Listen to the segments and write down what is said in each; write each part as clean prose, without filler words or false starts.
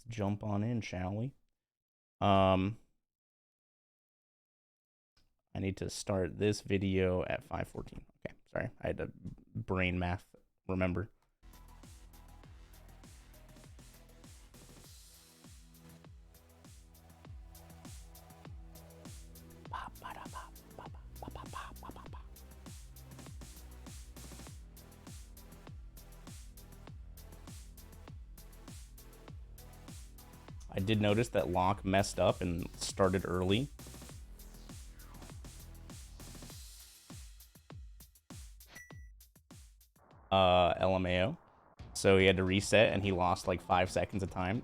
jump on in, shall we? I need to start this video at 5:14. Okay, sorry. I had to brain math remember. I did notice that Locke messed up and started early. LMAO. So he had to reset and he lost like 5 seconds of time.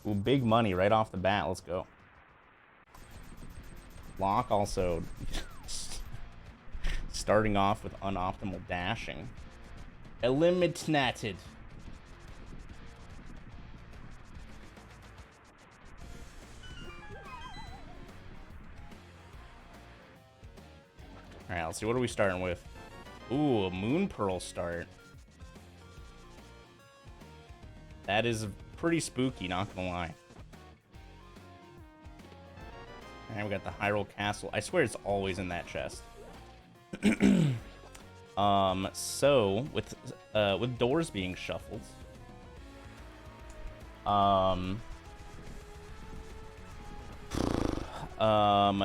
Ooh, big money right off the bat. Let's go. Locke also starting off with unoptimal dashing. Eliminated. Alright, let's see. What are we starting with? Ooh, a Moon Pearl start. That is pretty spooky, not gonna lie. Alright, we got the Hyrule Castle. I swear it's always in that chest. So with doors being shuffled,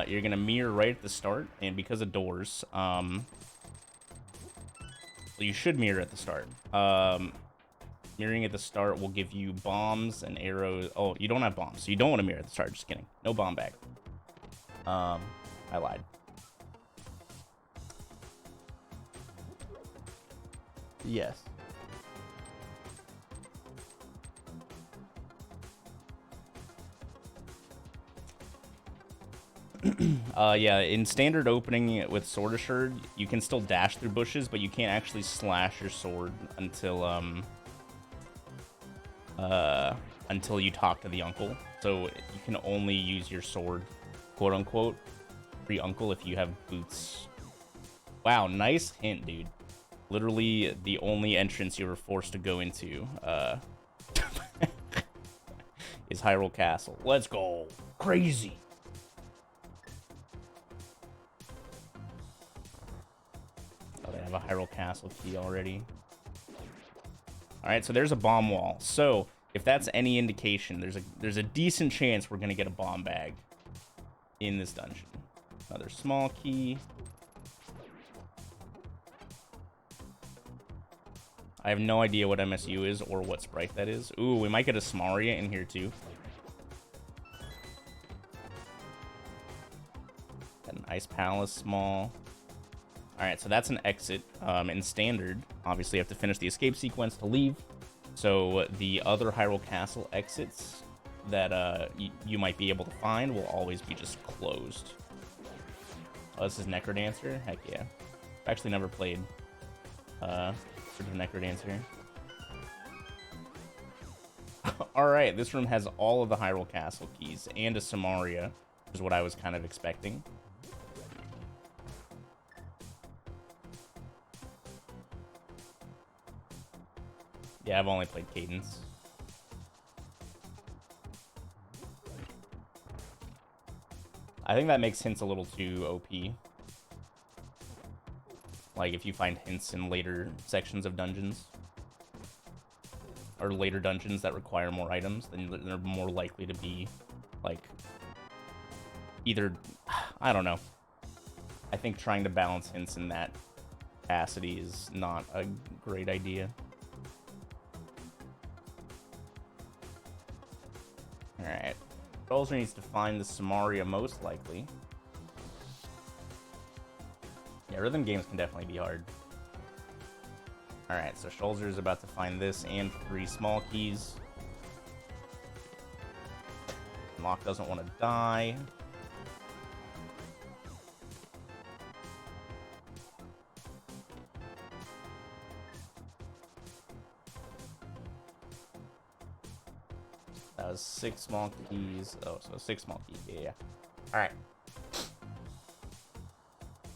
you're gonna mirror right at the start, and because of doors, well, you should mirror at the start. Mirroring at the start will give you bombs and arrows. Oh, you don't have bombs, so you don't want to mirror at the start. Just kidding. No bomb bag. I lied. Yes. Yeah, in standard opening with Sword Assured, you can still dash through bushes, but you can't actually slash your sword until you talk to the uncle. So you can only use your sword, quote unquote, free uncle if you have boots. Wow, nice hint, dude. Literally the only entrance you were forced to go into is Hyrule Castle. Let's go. Crazy. Oh, they have a Hyrule Castle key already. Alright, so there's a bomb wall. So, if that's any indication, there's a decent chance we're gonna get a bomb bag in this dungeon. Another small key. I have no idea what MSU is or what sprite that is. Ooh, we might get a Samaria in here too. An Ice Palace small. Alright, so that's an exit. In standard, obviously you have to finish the escape sequence to leave. So the other Hyrule Castle exits that you might be able to find will always be just closed. Oh, this is Necrodancer? Heck yeah. I've actually never played Necrodancer. Alright, this room has all of the Hyrule Castle keys and a Samaria, which is what I was kind of expecting. Yeah, I've only played Cadence. I think that makes hints a little too OP. Like, if you find hints in later sections of dungeons, or later dungeons that require more items, then they're more likely to be, like, either, I don't know. I think trying to balance hints in that capacity is not a great idea. Alright. Schulzer needs to find the Samaria most likely. Yeah, rhythm games can definitely be hard. Alright, so Schulzer is about to find this and 3 small keys. Locke doesn't want to die. That was 6 small keys. Oh, so 6 small keys. Yeah. Alright.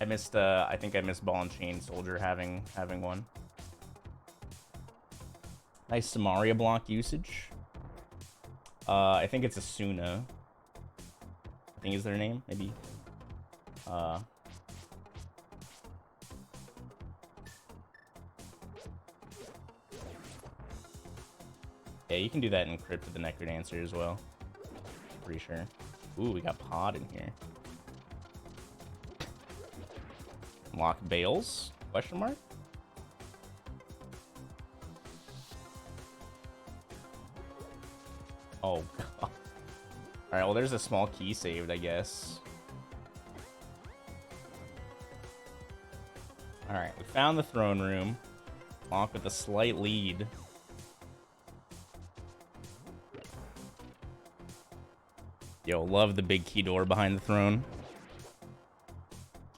I think I missed Ball and Chain Soldier having one. Nice Samaria block usage. I think it's Asuna. I think is their name, maybe. Yeah, you can do that in Crypt of the Necrodancer as well. Pretty sure. Ooh, we got Pod in here. Locke Bales? Question mark? Oh, God. Alright, well, there's a small key saved, I guess. Alright, we found the throne room. Locke with a slight lead. Yo, love the big key door behind the throne.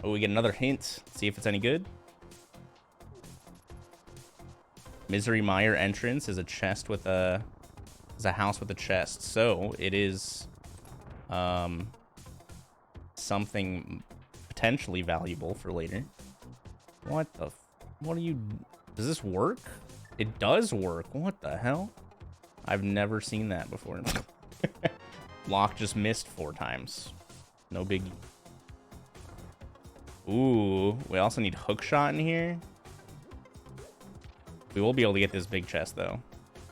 Oh, we get another hint. See if it's any good. Misery Mire entrance is a chest with a... is a house with a chest. So, it is... something potentially valuable for later. What the... what are you... does this work? It does work. What the hell? I've never seen that before. Locke just missed 4 times. No biggie. Ooh, we also need hookshot in here. We will be able to get this big chest, though.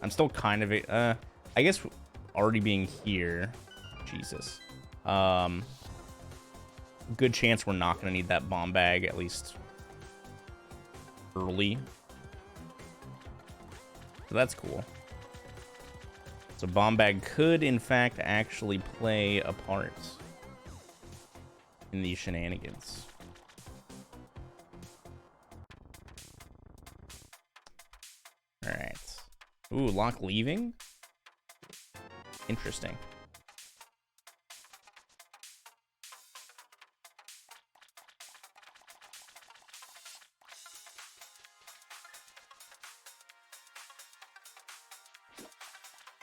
I'm still kind of... I guess already being here... Jesus. Good chance we're not going to need that bomb bag, at least early. So that's cool. So bomb bag could, in fact, actually play a part in these shenanigans. All right. Ooh, Locke leaving? Interesting.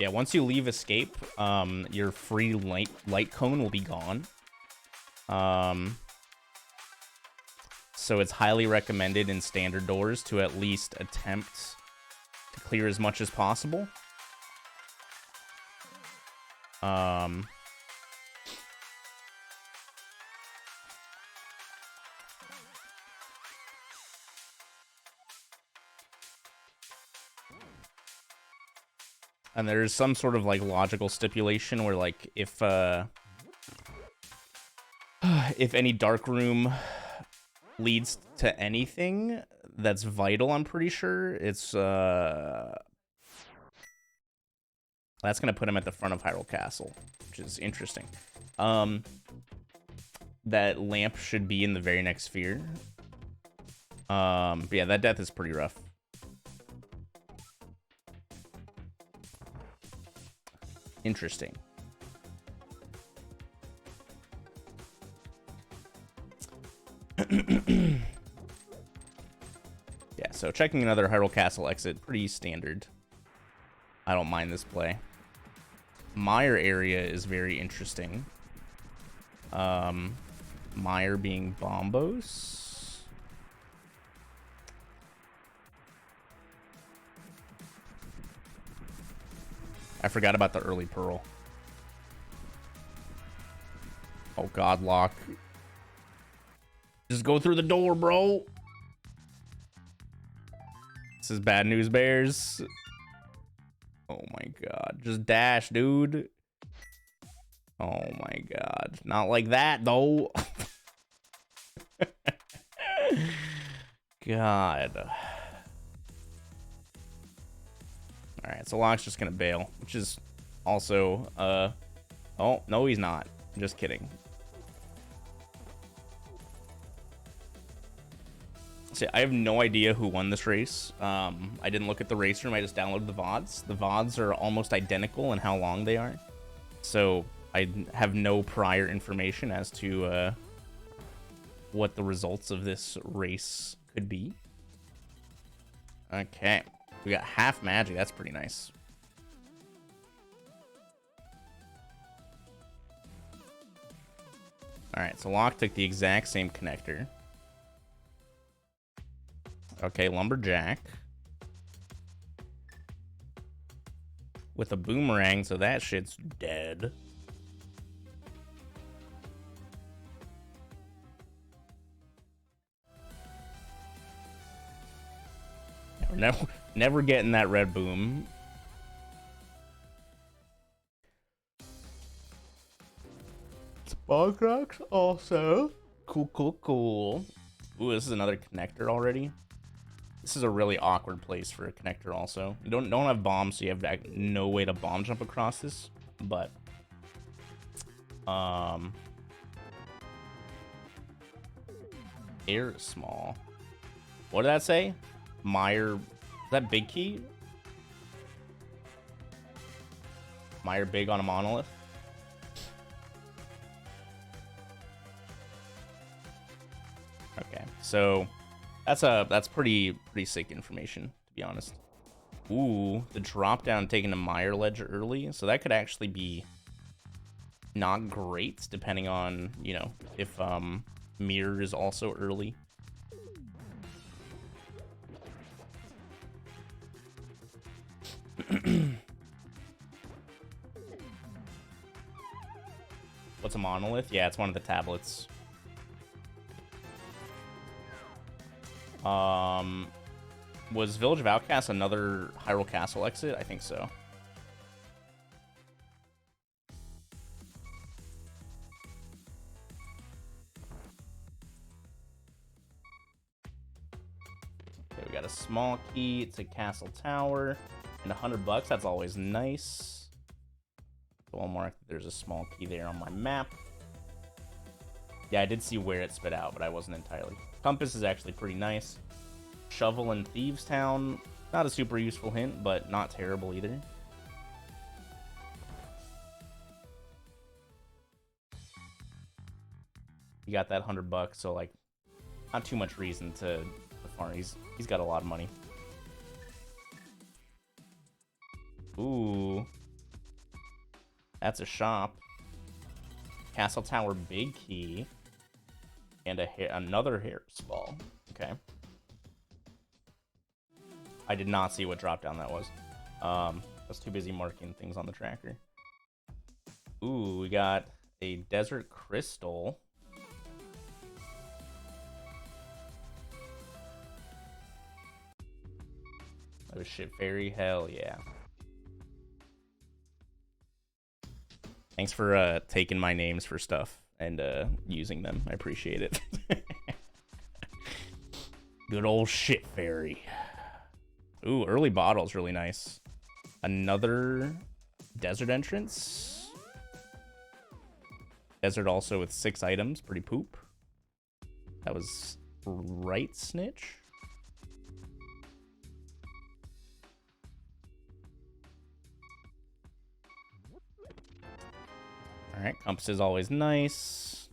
Yeah, once you leave escape, your free light cone will be gone. So it's highly recommended in standard doors to at least attempt to clear as much as possible. And there's some sort of like logical stipulation where like if any dark room leads to anything that's vital, I'm pretty sure it's that's gonna put him at the front of Hyrule Castle, which is interesting. That lamp should be in the very next sphere. But yeah, that death is pretty rough. Interesting. Yeah, so checking another Hyrule Castle exit, pretty standard. I don't mind this play. Mire area is very interesting. Mire being Bombos. I forgot about the early pearl. Oh god, Locke. Just go through the door, bro. This is bad news, bears. Oh my god. Just dash, dude. Oh my god. Not like that, though. God. Alright, so Locke's just gonna bail, which is also, oh, no, he's not. I'm just kidding. See, I have no idea who won this race. I didn't look at the race room, I just downloaded the VODs. The VODs are almost identical in how long they are. So, I have no prior information as to, what the results of this race could be. Okay. We got half magic. That's pretty nice. All right, so Locke took the exact same connector. Okay, lumberjack. With a boomerang, so that shit's dead. Never getting that red boom. Spog rocks also. Cool, cool, cool. Ooh, this is another connector already. This is a really awkward place for a connector also. You don't have bombs, so you have no way to bomb jump across this, but air is small. What did that say? Meyer, is that big key? Meyer big on a monolith? Okay, so that's pretty sick information, to be honest. Ooh, the drop down taking a Meyer ledge early, so that could actually be not great, depending on, you know, if mirror is also early. What's a monolith? Yeah, it's one of the tablets. Was Village of Outcasts another Hyrule Castle exit? I think so. Okay, we got a small key. It's a castle tower. And $100. That's always nice. So I'll mark there's a small key there on my map. Yeah, I did see where it spit out, but I wasn't entirely. Compass is actually pretty nice. Shovel in Thieves Town. Not a super useful hint, but not terrible either. You got that $100, so like, not too much reason to farm. He's got a lot of money. Ooh, that's a shop. Castle Tower big key, and another Harris ball. Okay. I did not see what drop down that was. I was too busy marking things on the tracker. Ooh, we got a desert crystal. Oh shit, fairy, hell yeah. Thanks for taking my names for stuff and using them. I appreciate it. Good old shit fairy. Ooh, early bottle's really nice. Another desert entrance. Desert also with 6 items. Pretty poop. That was right snitch. Alright, compass is always nice.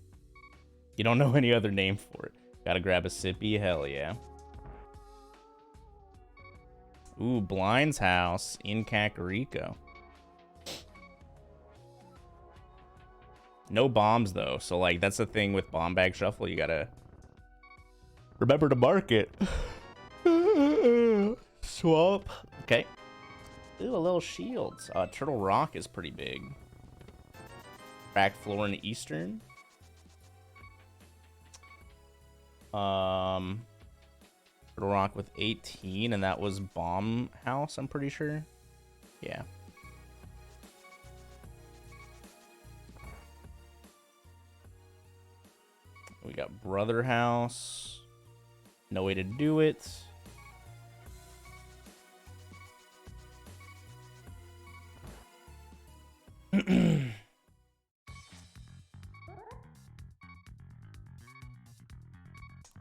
You don't know any other name for it. Gotta grab a sippy, hell yeah. Ooh, Blind's house in Kakariko. No bombs though, so like that's the thing with bomb bag shuffle. You gotta remember to mark it. Swap. Okay. Ooh, a little shield. Turtle Rock is pretty big. Back floor in Eastern. Turtle Rock with 18, and that was Bomb House, I'm pretty sure. Yeah. We got Brother House. No way to do it.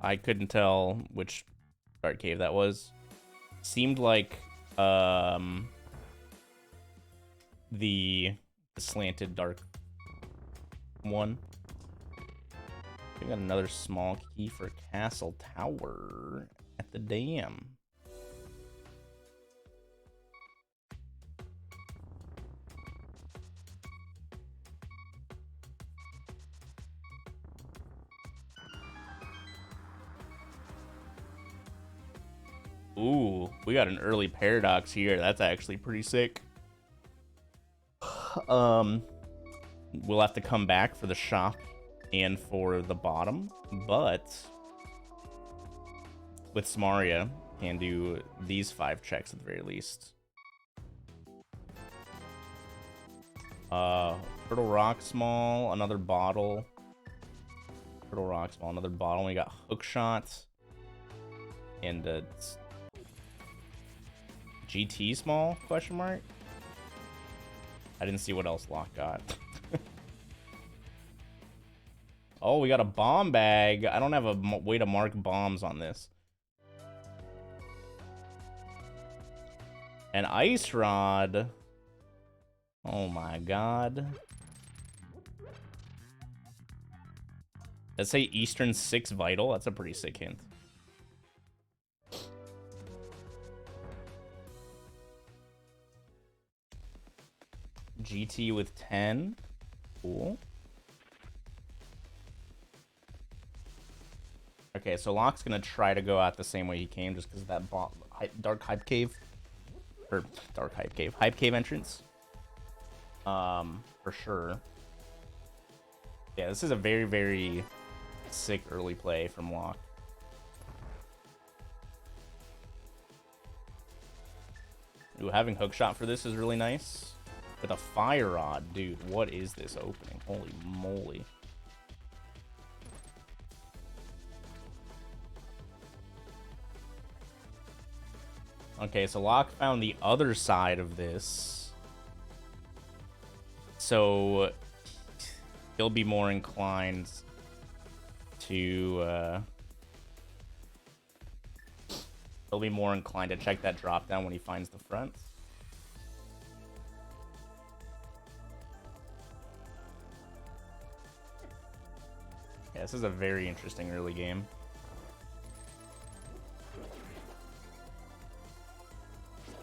I couldn't tell which dark cave that was. Seemed like the slanted dark one. We got another small key for Castle Tower at the dam. Ooh, we got an early paradox here. That's actually pretty sick. We'll have to come back for the shop and for the bottom, but with Samaria, can do these 5 checks at the very least. Turtle Rock Small, another bottle. Turtle Rock Small, another bottle. We got Hook Shot and GT Small, question mark? I didn't see what else Locke got. Oh, we got a bomb bag. I don't have a way to mark bombs on this. An ice rod. Oh my god. Let's say Eastern 6 Vital. That's a pretty sick hint. GT with 10. Cool. Okay, so Locke's gonna try to go out the same way he came just because of that Dark Hype Cave. Or Dark Hype Cave. Hype Cave entrance. For sure. Yeah, this is a very, very sick early play from Locke. Ooh, having hookshot for this is really nice. With a fire rod, dude, what is this opening? Holy moly. Okay, so Locke found the other side of this. So he'll be more inclined to check that drop down when he finds the front. Yeah, this is a very interesting early game.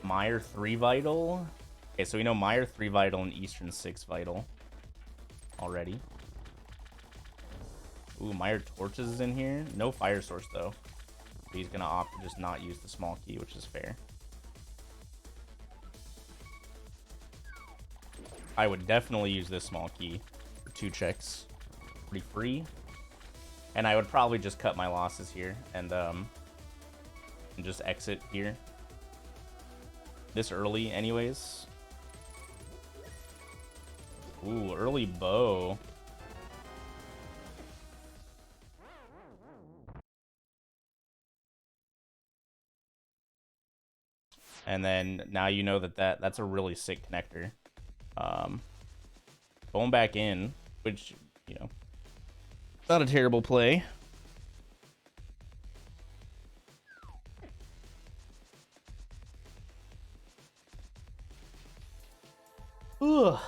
Meyer 3 Vital. Okay, so we know Meyer 3 Vital and Eastern 6 Vital already. Ooh, Meyer Torches is in here. No fire source, though. He's going to opt to just not use the small key, which is fair. I would definitely use this small key for 2 checks. Pretty free. And I would probably just cut my losses here and just exit here. This early anyways. Ooh, early bow. And then now you know that's a really sick connector. Going back in, which, you know, not a terrible play. Ugh.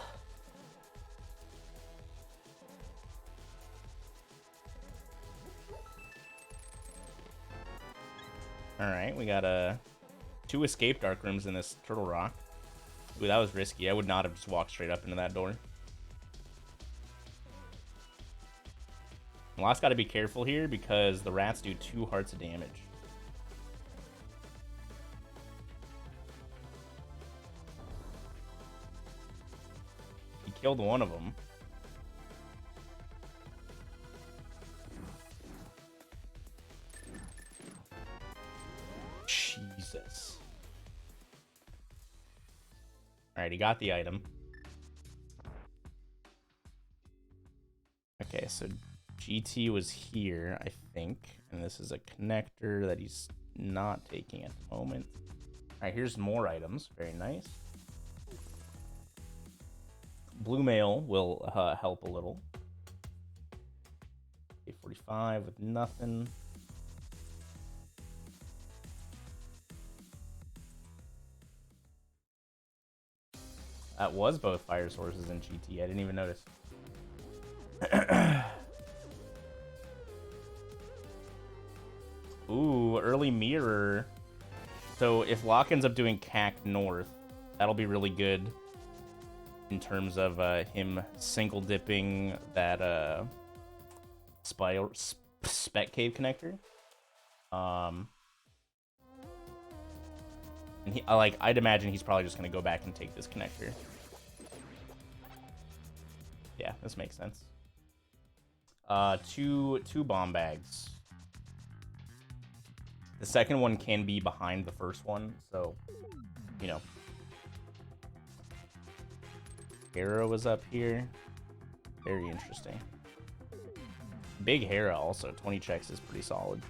Alright, we got 2 escape dark rooms in this Turtle Rock. Ooh, that was risky. I would not have just walked straight up into that door. Locke's got to be careful here because the rats do 2 hearts of damage. He killed one of them. Jesus. Alright, he got the item. Okay, so GT was here, I think. And this is a connector that he's not taking at the moment. Alright, here's more items. Very nice. Blue mail will help a little. 845 with nothing. That was both fire sources in GT. I didn't even notice. Ooh, early mirror. So if Locke ends up doing CAC North, that'll be really good in terms of him single dipping that Spec Cave connector. And he, like, I'd imagine he's probably just going to go back and take this connector. Yeah, this makes sense. Two bomb bags. The second one can be behind the first one, so, you know. Hera was up here. Very interesting. Big Hera also. 20 checks is pretty solid.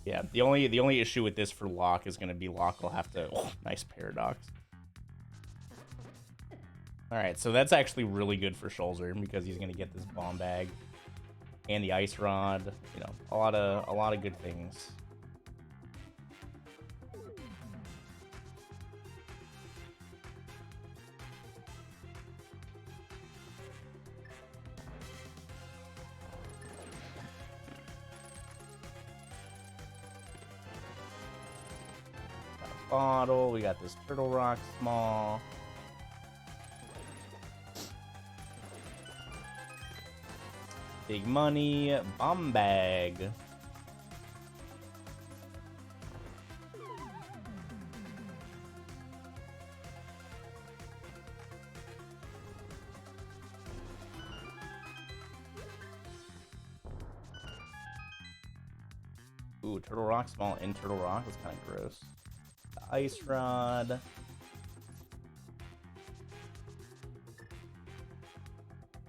Yeah, the only issue with this for Locke is going to be Locke will have to... Oh, nice paradox. Alright, so that's actually really good for Schulzer because he's going to get this bomb bag and the ice rod. You know, a lot of good things. Bottle. We got this Turtle Rock small. Big money. Bomb bag. Ooh, Turtle Rock small in Turtle Rock. That's kind of gross. Ice rod.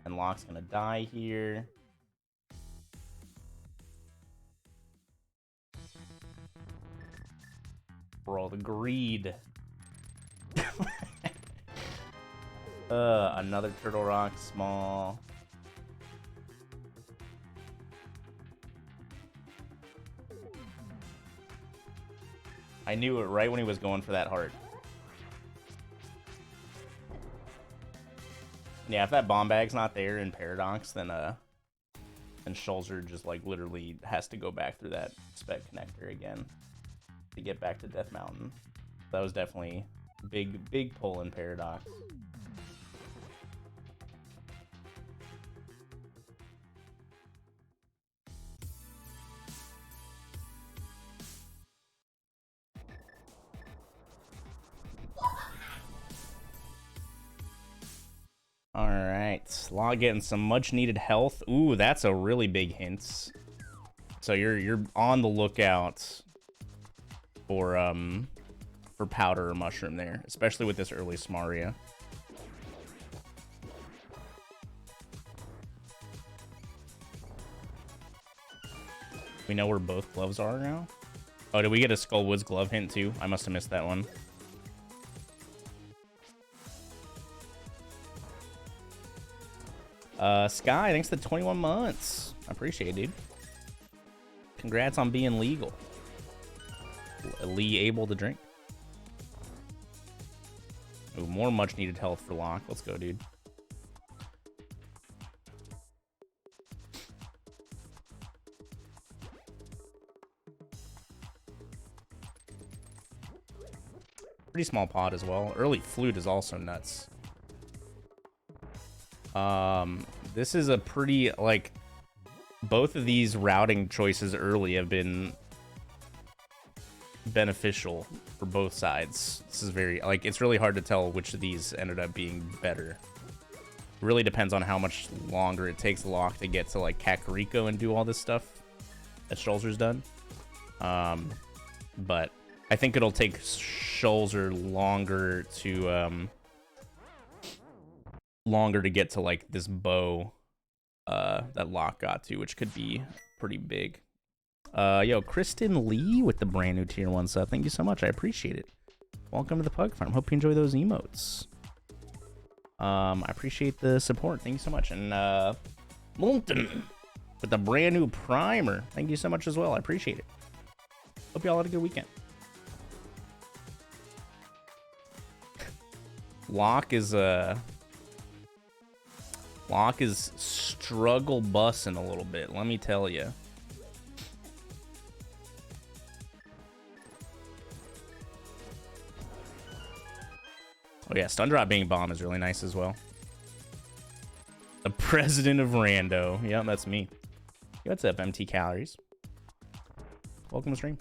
And Locke's gonna die here. For all the greed. Another Turtle Rock small. I knew it right when he was going for that heart. Yeah, if that bomb bag's not there in Paradox, then Schulzer just like literally has to go back through that spec connector again to get back to Death Mountain. That was definitely big pull in Paradox. Alright, Locke getting some much needed health. Ooh, that's a really big hint. So you're on the lookout for powder or mushroom there, especially with this early Smaria. We know where both gloves are now. Oh, did we get a Skullwoods glove hint too? I must have missed that one. Sky, thanks for the 21 months. I appreciate it, dude. Congrats on being legal. Able to drink. Ooh, more much needed health for Locke. Let's go, dude. Pretty small pod as well. Early flute is also nuts. This is a pretty, like, both of these routing choices early have been beneficial for both sides. This is very, like, it's really hard to tell which of these ended up being better. Really depends on how much longer it takes Locke to get to, like, Kakariko and do all this stuff that Schulzer's done. But I think it'll take Schulzer longer to get to like this bow that Locke got to, which could be pretty big. Yo, Kristen Lee with the brand new tier 1 sub. Thank you so much. I appreciate it. Welcome to the Pug Farm. Hope you enjoy those emotes. I appreciate the support. Thank you so much. And Moulton with the brand new primer. Thank you so much as well. I appreciate it. Hope y'all had a good weekend. Locke is struggle bussing a little bit, let me tell you. Oh yeah, stun drop being bomb is really nice as well. The president of Rando. Yep, that's me. Hey, what's up, MT Calories? Welcome to stream.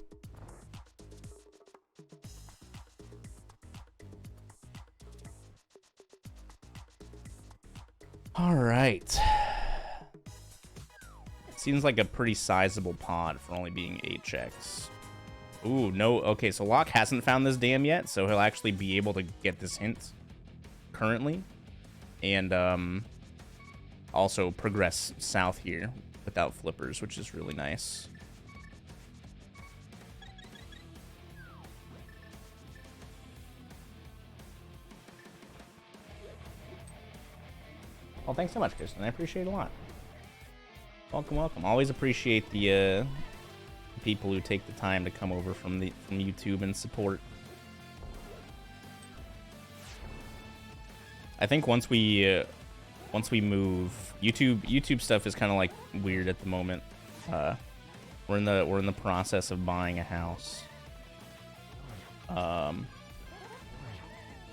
All right. Seems like a pretty sizable pod for only being 8 checks. Ooh, no. Okay, so Locke hasn't found this dam yet, so he'll actually be able to get this hint currently. And also progress south here without flippers, which is really nice. Well, thanks so much, Kristen. I appreciate it a lot. Welcome, welcome. Always appreciate the people who take the time to come over from YouTube and support. I think once we move, YouTube stuff is kind of like weird at the moment. We're in the process of buying a house.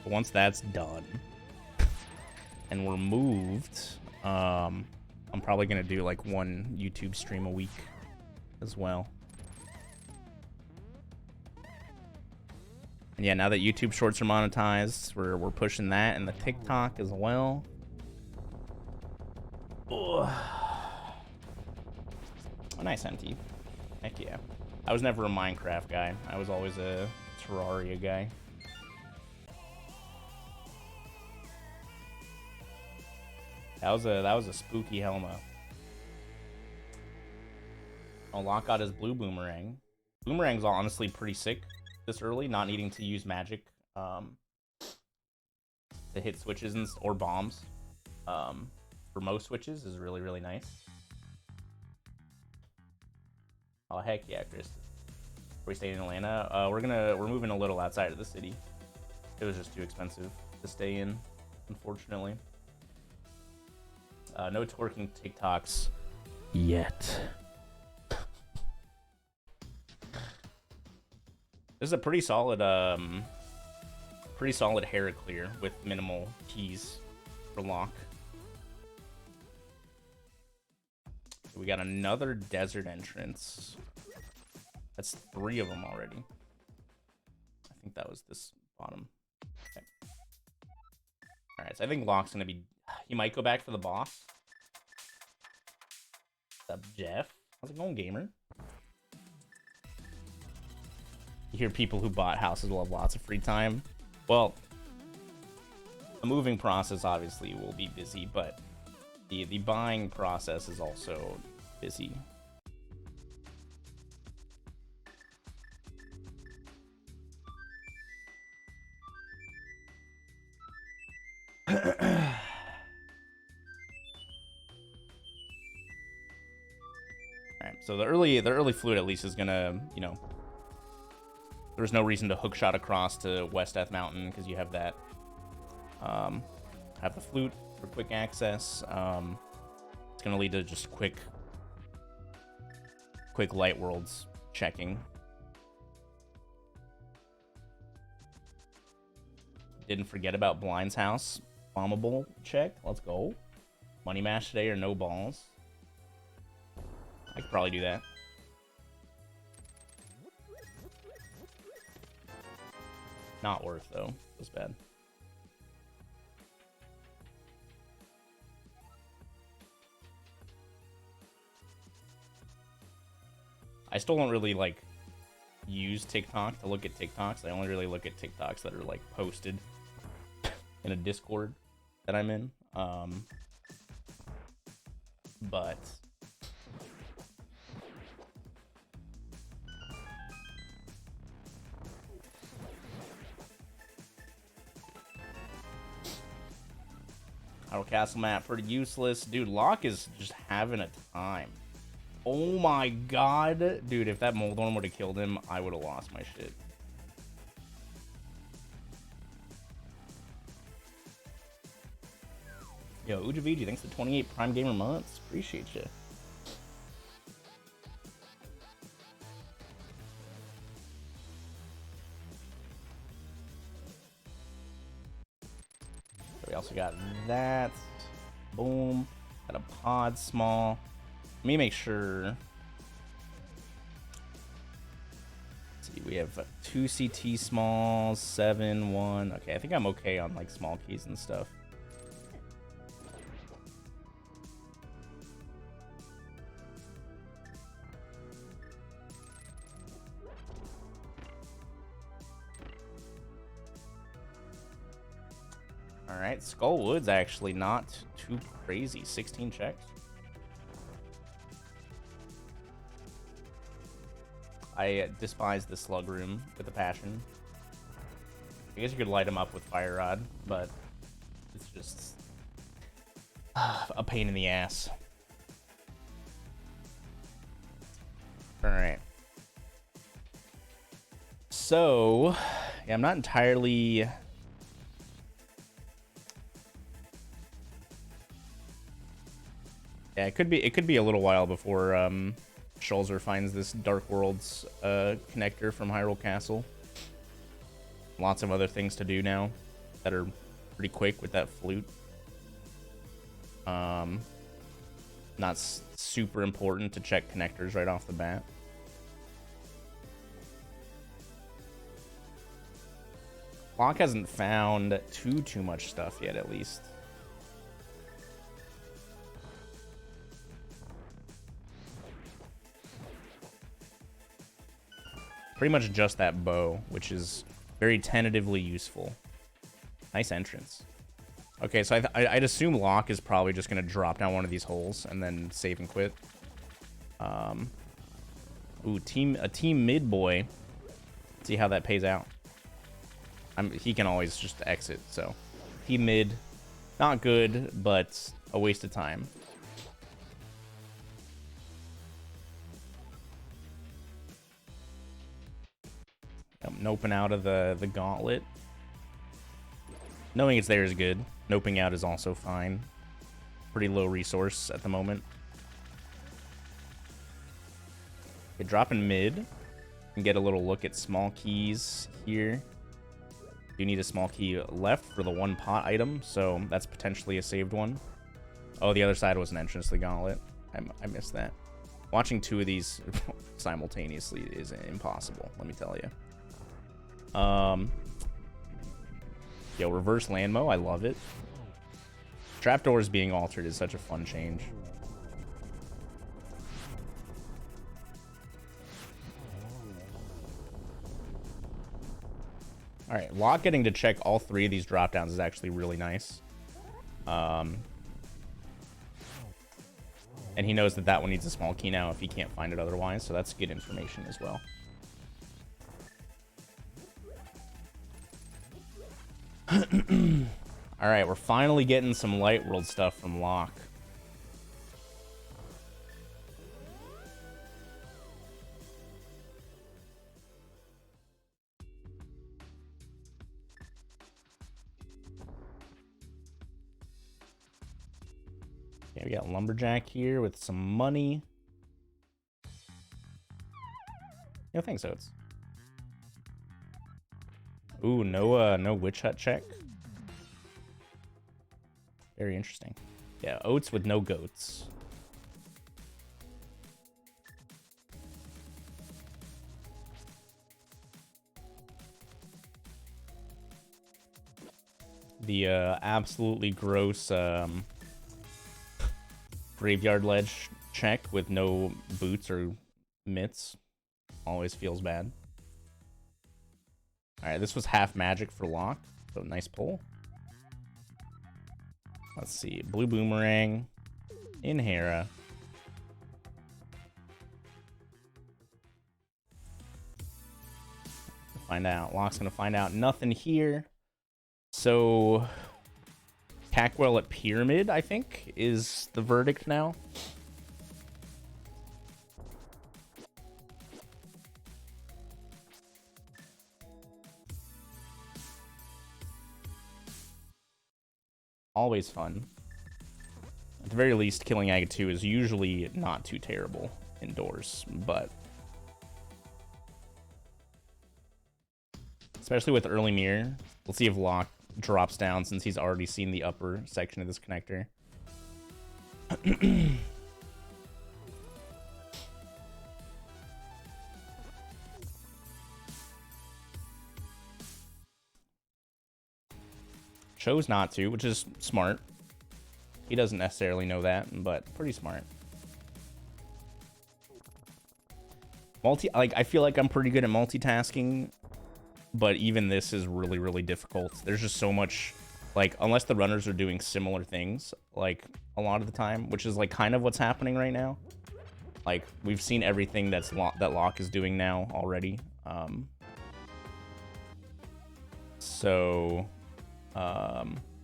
Once that's done and we're moved, I'm probably gonna do like 1 YouTube stream a week as well. And yeah, now that YouTube Shorts are monetized, we're pushing that and the TikTok as well. Oh, nice, MT. Heck yeah. I was never a Minecraft guy. I was always a Terraria guy. That was a spooky Helma. Oh, Locke got his blue boomerang. Boomerang's honestly pretty sick this early, not needing to use magic to hit switches or bombs. For most switches is really, really nice. Oh heck yeah, Chris. Are we staying in Atlanta? We're moving a little outside of the city. It was just too expensive to stay in, unfortunately. No twerking TikToks yet. This is a pretty solid hair clear with minimal keys for Locke. We got another desert entrance. That's 3 of them already. I think that was this bottom. Okay. All right, so I think Locke's gonna be. He might go back for the boss. What's up, Jeff? How's it going, gamer? You hear people who bought houses will have lots of free time. Well, the moving process obviously will be busy, but the buying process is also busy. Alright, so the early fluid at least is gonna, you know, there's no reason to hookshot across to West Death Mountain because you have that. Have the flute for quick access. It's gonna lead to just quick light worlds checking. Didn't forget about Blind's house. Bombable check. Let's go. Money mash today or no balls. I could probably do that. Not worth though. It was bad. I still don't really like use TikTok to look at TikToks. I only really look at TikToks that are like posted in a Discord that I'm in. But Hyrule Castle map, pretty useless. Dude, Locke is just having a time. Oh my god. Dude, if that Moldorm would have killed him, I would have lost my shit. Yo, Ujaviji, thanks for 28 Prime Gamer months. Appreciate you. we also got that. Boom. Got a pod small. Let me make sure. Let's see, we have 2 CT small, 7, 1. Okay, I think I'm okay on like small keys and stuff. Alright, Skullwood's actually not too crazy. 16 checks. I despise the slug room with a passion. I guess you could light him up with Fire Rod, but it's just a pain in the ass. Alright. So, yeah, I'm not entirely... Yeah, it could be a little while before Schulzer finds this Dark Worlds connector from Hyrule Castle. Lots of other things to do now that are pretty quick with that flute. Not super important to check connectors right off the bat. Locke hasn't found too much stuff yet, at least. Pretty much just that bow, which is very tentatively useful. Nice entrance. Okay, so I'd assume Locke is probably just going to drop down one of these holes and then save and quit. Ooh, a team mid boy. See how that pays out. He can always just exit, so. Team mid, not good, but a waste of time. Noping out of the gauntlet. Knowing it's there is good. Noping out is also fine. Pretty low resource at the moment. Okay, dropping mid. And get a little look at small keys here. Do need a small key left for the 1 pot item, so that's potentially a saved one. Oh, the other side was an entrance to the gauntlet. I missed that. Watching 2 of these simultaneously is impossible, let me tell you. Yo, reverse landmo, I love it. Trapdoors being altered is such a fun change. Alright, Locke getting to check all 3 of these drop downs is actually really nice. And he knows that that one needs a small key now if he can't find it otherwise, so that's good information as well. Alright, we're finally getting some Light World stuff from Locke. Okay, we got Lumberjack here with some money. No thanks, Oats. Ooh, no Witch Hut check. Very interesting. Yeah, Oats with no goats. The absolutely gross graveyard ledge check with no boots or mitts always feels bad. Alright, this was half magic for Locke, so nice pull. Let's see, blue boomerang in Hera. Find out. Locke's gonna find out nothing here. So Cackwell at Pyramid, I think, is the verdict now. Always fun. At the very least, killing Aga 2 is usually not too terrible indoors, but especially with early mirror, we'll see if Locke drops down since he's already seen the upper section of this connector. Chose not to, which is smart. He doesn't necessarily know that, but pretty smart. I feel like I'm pretty good at multitasking, but even this is really, really difficult. There's just so much, like, unless the runners are doing similar things, like, a lot of the time, which is, like, kind of what's happening right now. Like, we've seen everything that Locke is doing now already.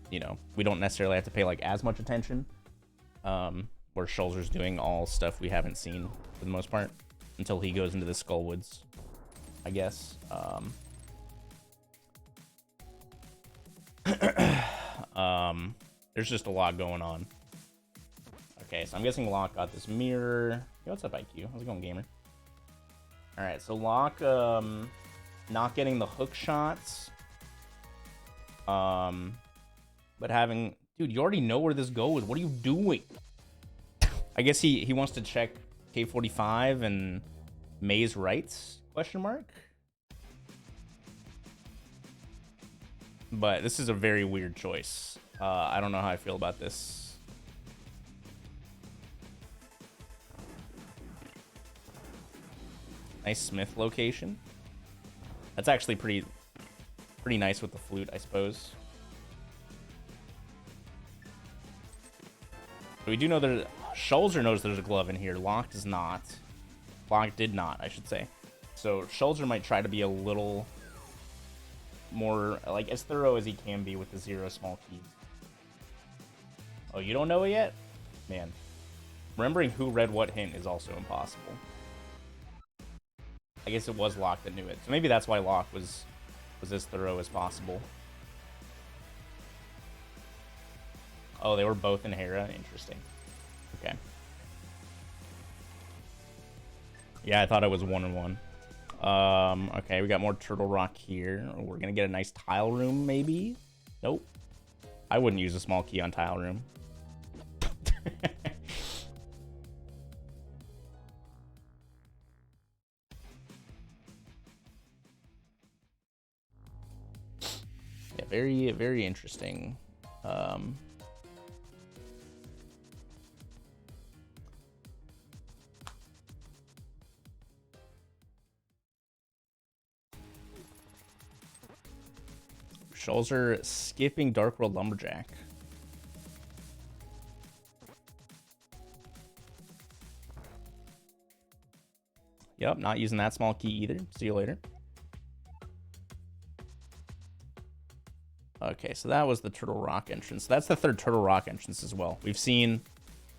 You know, we don't necessarily have to pay, like, as much attention. Where Schulzer's doing all stuff we haven't seen, for the most part. Until he goes into the Skullwoods, I guess. There's just a lot going on. Okay, so I'm guessing Locke got this mirror. Hey, what's up, IQ? How's it going, gamer? Alright, so Locke, not getting the hook shots. But having... Dude, you already know where this goes. What are you doing? I guess he wants to check K45 and Maze rights, question mark? But this is a very weird choice. I don't know how I feel about this. Nice Smith location. That's actually pretty nice with the flute, I suppose. But we do know that Schulzer knows there's a glove in here. Locke does not. Locke did not, I should say. So Schulzer might try to be a little more, like, as thorough as he can be with the 0 small keys. Oh, you don't know it yet? Man. Remembering who read what hint is also impossible. I guess it was Locke that knew it. So maybe that's why Locke was as thorough as possible. Oh, they were both in Hera? Interesting. Okay. Yeah, I thought it was 1-1. Okay, we got more Turtle Rock here. We're gonna get a nice tile room, maybe? Nope. I wouldn't use a small key on tile room. Yeah, very, very interesting. Schulzer skipping Dark World Lumberjack. Yep, not using that small key either. See you later. Okay, so that was the Turtle Rock entrance. That's the third Turtle Rock entrance as well. We've seen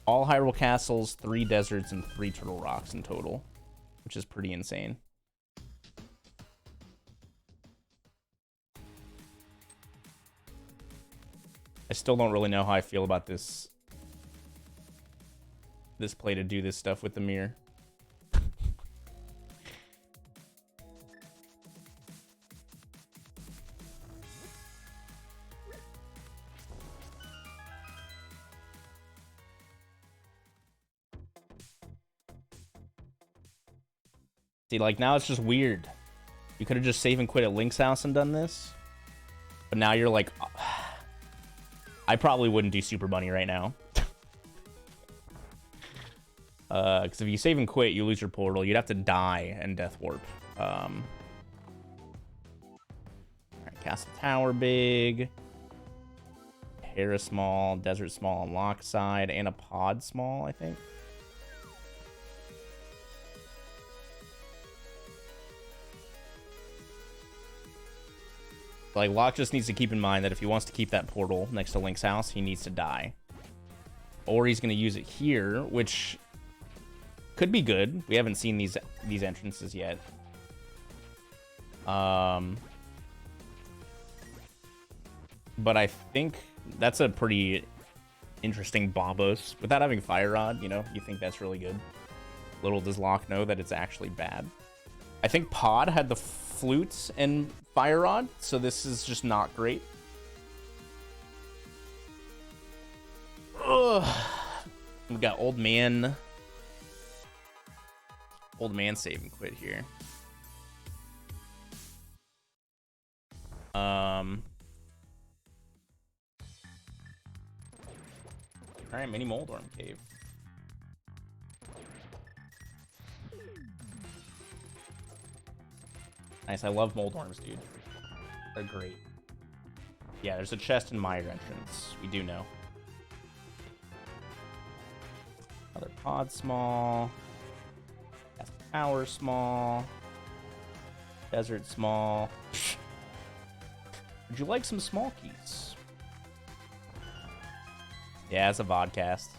all Hyrule Castles, 3 deserts, and 3 Turtle Rocks in total, which is pretty insane. I still don't really know how I feel about this play to do this stuff with the mirror. See, like, now it's just weird. You could have just save and quit at Link's house and done this. But now you're like... I probably wouldn't do Super Bunny right now. Because if you save and quit, you lose your portal. You'd have to die and Death Warp. Alright, Castle Tower big. Hera small. Desert small on Locke side. And a Pod small, I think. Like, Locke just needs to keep in mind that if he wants to keep that portal next to Link's house, he needs to die. Or he's going to use it here, which could be good. We haven't seen these entrances yet. But I think that's a pretty interesting Bobos. Without having Fire Rod, you know, you think that's really good. Little does Locke know that it's actually bad. I think Pod had the flutes and Fire Rod, so this is just not great. We got old man save and quit here. All right, mini Moldorm cave. Nice, I love Moldorms, dude. They're great. Yeah, there's a chest in Mire entrance. We do know. Another pod small. That's power small. Desert small. Would you like some small keys? Yeah, it's a vodcast.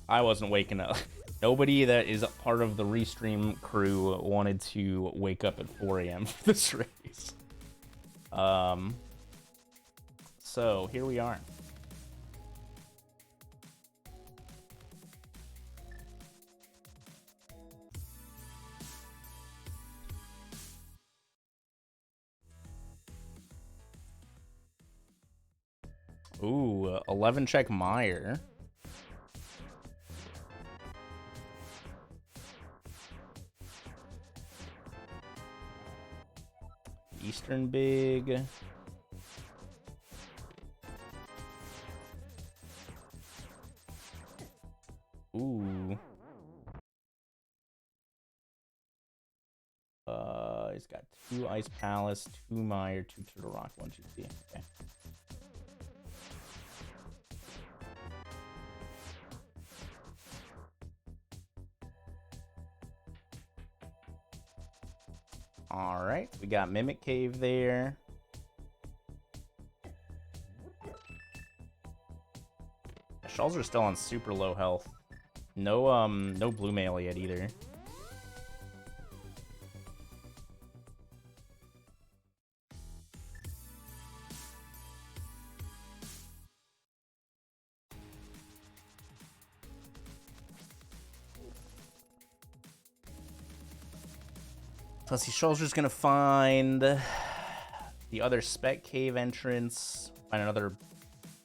I wasn't waking up. Nobody that is a part of the restream crew wanted to wake up at 4 a.m. for this race. So here we are. Ooh, 11 check Mire. Eastern big. Ooh. He's got 2 Ice Palace, 2 Mire, 2 Turtle Rock, 1 GP. Okay. All right, we got Mimic Cave there. Schulzer's still on super low health. No, no blue mail yet either. Let's see, Schulzer's gonna find the other Spec Cave entrance, find another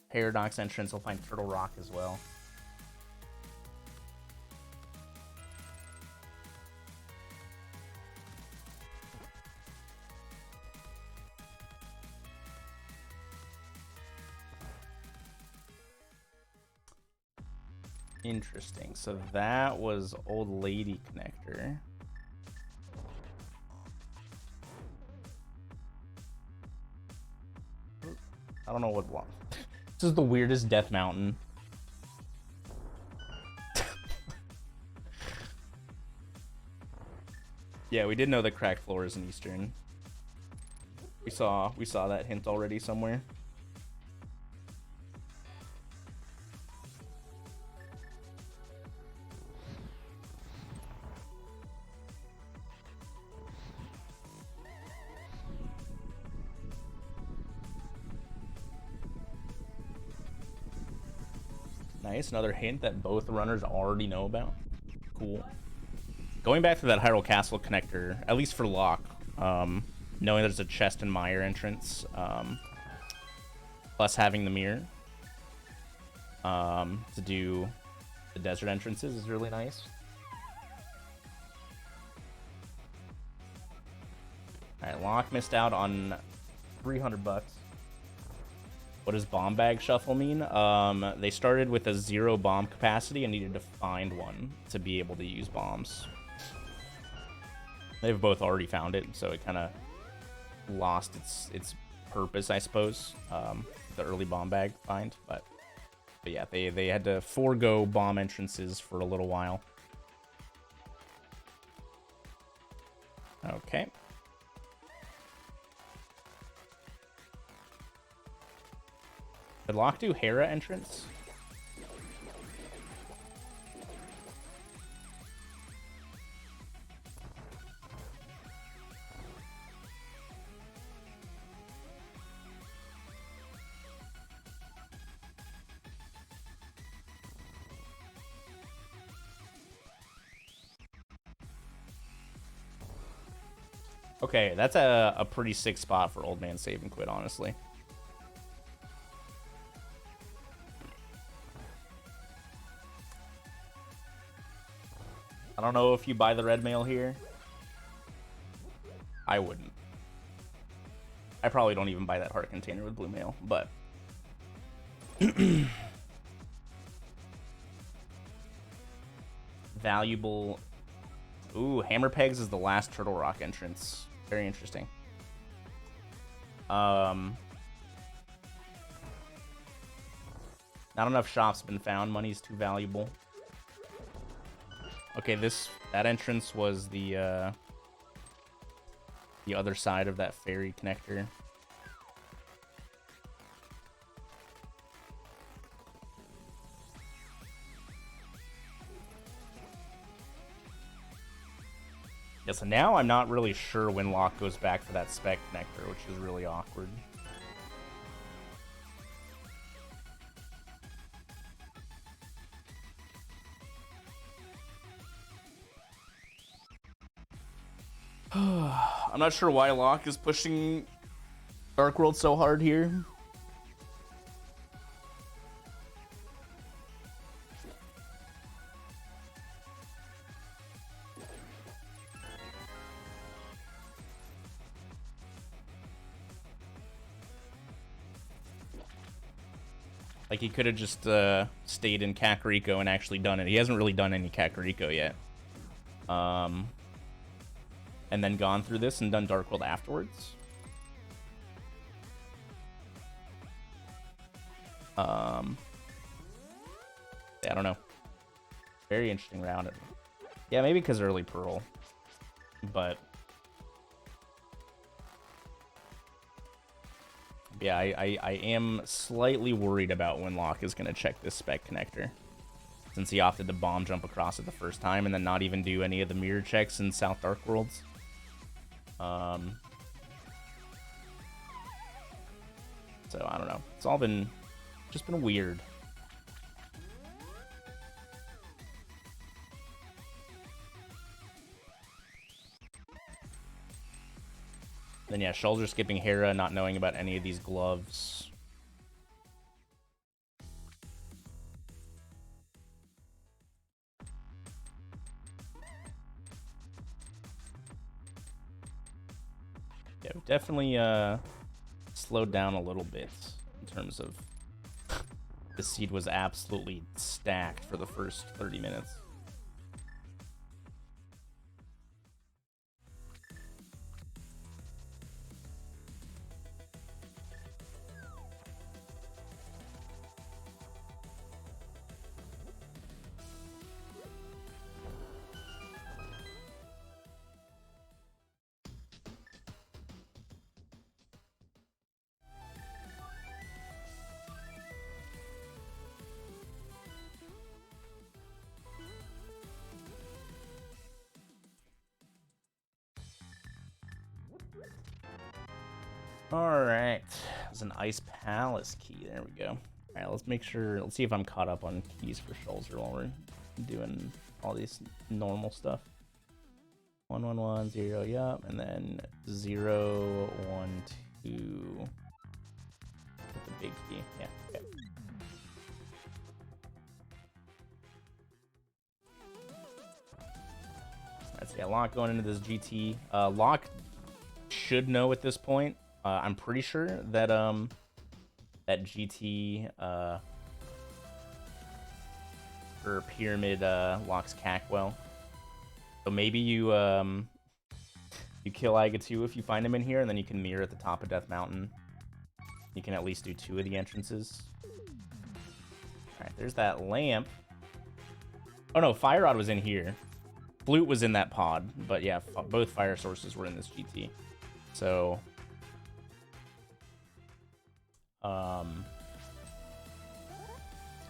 Paradox entrance, he'll find Turtle Rock as well. Interesting, so that was Old Lady Connector. I don't know what one. This is the weirdest Death Mountain. Yeah, we did know that cracked floor is in Eastern. We saw that hint already somewhere. Nice, another hint that both runners already know about. Cool. Going back to that Hyrule Castle connector, at least for Locke, knowing there's a chest in Mire entrance, plus having the mirror to do the desert entrances is really nice. Alright, Locke missed out on 300 bucks. What does bomb bag shuffle mean? They started with a 0 bomb capacity and needed to find one to be able to use bombs. They've both already found it, so it kind of lost its purpose, I suppose. The early bomb bag find, but yeah, they had to forego bomb entrances for a little while. Okay. Did Locke do Hera entrance? Okay, that's a pretty sick spot for Old Man Save and Quit, honestly. I don't know if you buy the red mail here. I wouldn't. I probably don't even buy that heart container with blue mail, but... Valuable... Ooh, Hammer Pegs is the last Turtle Rock entrance. Very interesting. Not enough shops been found. Money's too valuable. Okay, that entrance was the other side of that fairy connector. Yeah, so now I'm not really sure when Locke goes back for that spec connector, which is really awkward. I'm not sure why Locke is pushing Dark World so hard here. Like, he could have just stayed in Kakariko and actually done it. He hasn't really done any Kakariko yet. And then gone through this and done Dark World afterwards. Yeah, I don't know. Very interesting round. Yeah, maybe because early Pearl. But... yeah, I am slightly worried about when Locke is going to check this spec connector. Since he opted to bomb jump across it the first time and then not even do any of the mirror checks in South Dark Worlds. So, I don't know. It's all been... just been weird. Then yeah, Schulzer skipping Hera, not knowing about any of these gloves. Yeah, we've definitely slowed down a little bit in terms of the seed was absolutely stacked for the first 30 minutes. Alright, it's an Ice Palace key. There we go. Alright, let's make sure, let's see if I'm caught up on keys for Schulzer while we're doing all these normal stuff. 1, 1, 1, 0, yup, and then 0, 1, 2. With the big key, yeah, okay. Alright, so yeah, Locke going into this GT. Locke should know at this point. I'm pretty sure that that GT or Pyramid locks CAC well. So maybe you you kill Aiga2 if you find him in here, and then you can mirror at the top of Death Mountain. You can at least do 2 of the entrances. Alright, there's that lamp. Oh no, Fire Rod was in here. Flute was in that pod, but yeah, both fire sources were in this GT. So...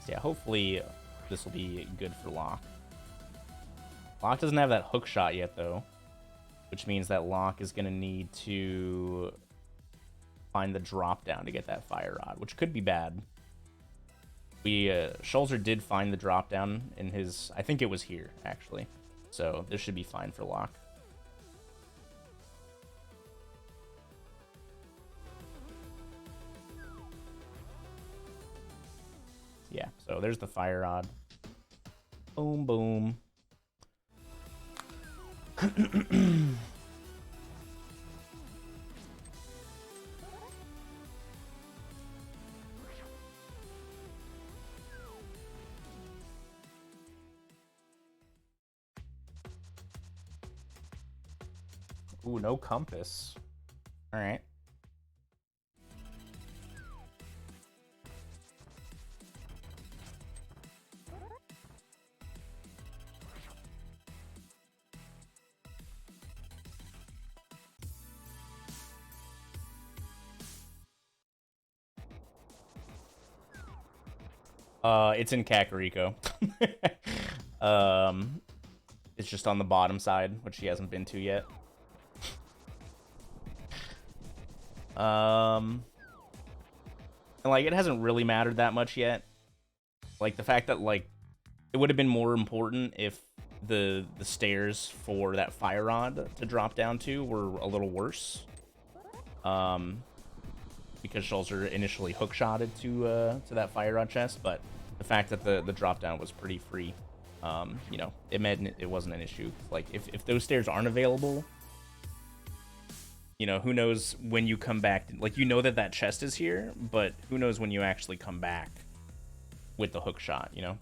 yeah, hopefully this will be good for Locke. Locke doesn't have that hook shot yet, though, which means that Locke is going to need to find the drop down to get that Fire Rod, which could be bad. Schulzer did find the drop down in his... I think it was here, actually. So this should be fine for Locke. Yeah, so there's the Fire Rod. Boom, boom. Ooh, no compass. All right. It's in Kakariko. It's just on the bottom side, which she hasn't been to yet. And like, it hasn't really mattered that much yet. Like, the fact that, like, it would have been more important if the stairs for that fire rod to drop down to were a little worse. Because Schulzer initially hookshotted to that fire rod chest, but the fact that the drop down was pretty free, you know, it meant it wasn't an issue. Like, if those stairs aren't available, you know, who knows when you come back. Like, you know that chest is here, but who knows when you actually come back with the hook shot, you know?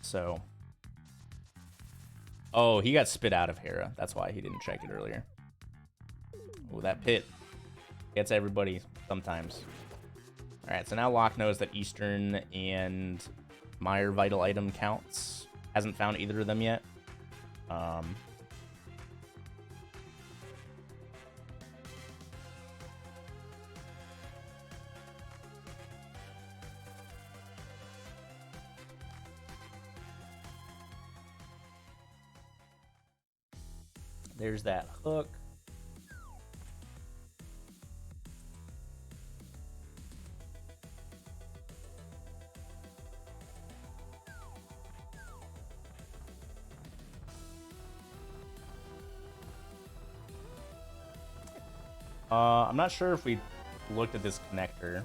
So. Oh, he got spit out of Hera. That's why he didn't check it earlier. Oh, that pit gets everybody sometimes. Alright, so now Locke knows that Eastern and Meyer vital item counts. Hasn't found either of them yet. There's that hook. I'm not sure if we looked at this connector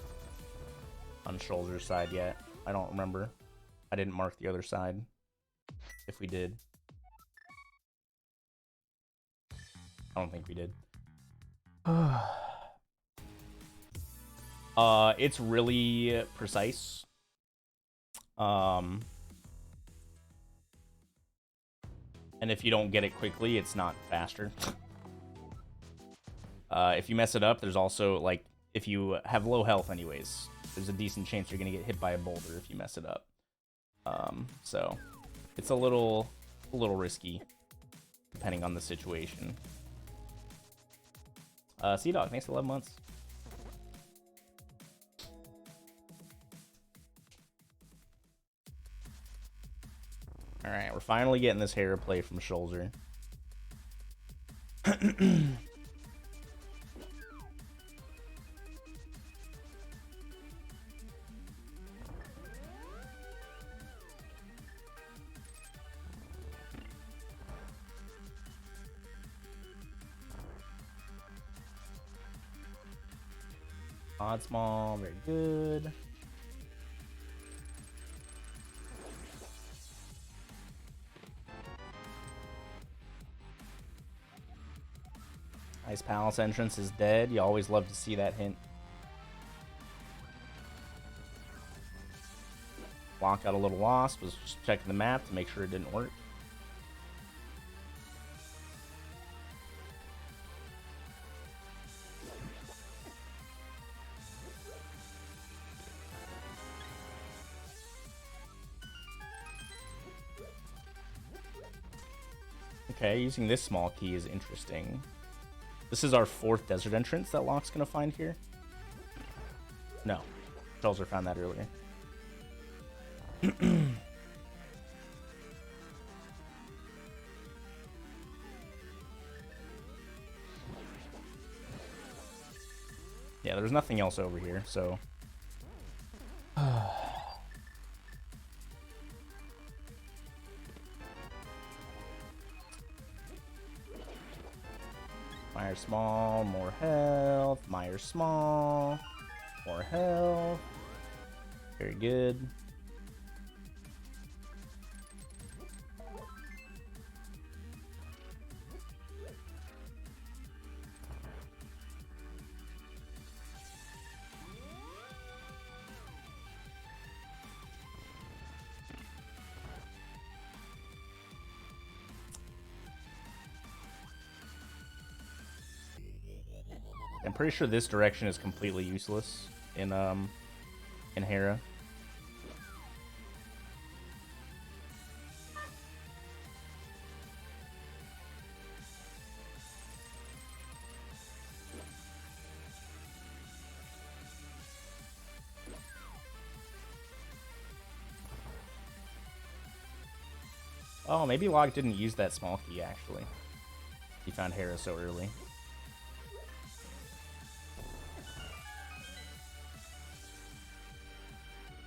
on Schulzer's side yet. I don't remember. I didn't mark the other side if we did. I don't think we did. It's really precise. And if you don't get it quickly, it's not faster. If you mess it up, there's also, like, if you have low health anyways, there's a decent chance you're gonna get hit by a boulder if you mess it up. So it's a little risky, depending on the situation. Sea Dog, thanks for 11 months. Alright, we're finally getting this Hera play from Schulzer. Odd small, very good. Ice Palace entrance is dead. You always love to see that hint. Locke got a little lost, was just checking the map to make sure it didn't work. Okay, using this small key is interesting. This is our 4th desert entrance that Locke's gonna find here. No, Schulzer found that earlier. Yeah, there's nothing else over here, so... Meyer small, more health. Meyer small, more health. Very good. I'm pretty sure this direction is completely useless in Hera. Oh, maybe Locke didn't use that small key, actually. He found Hera so early.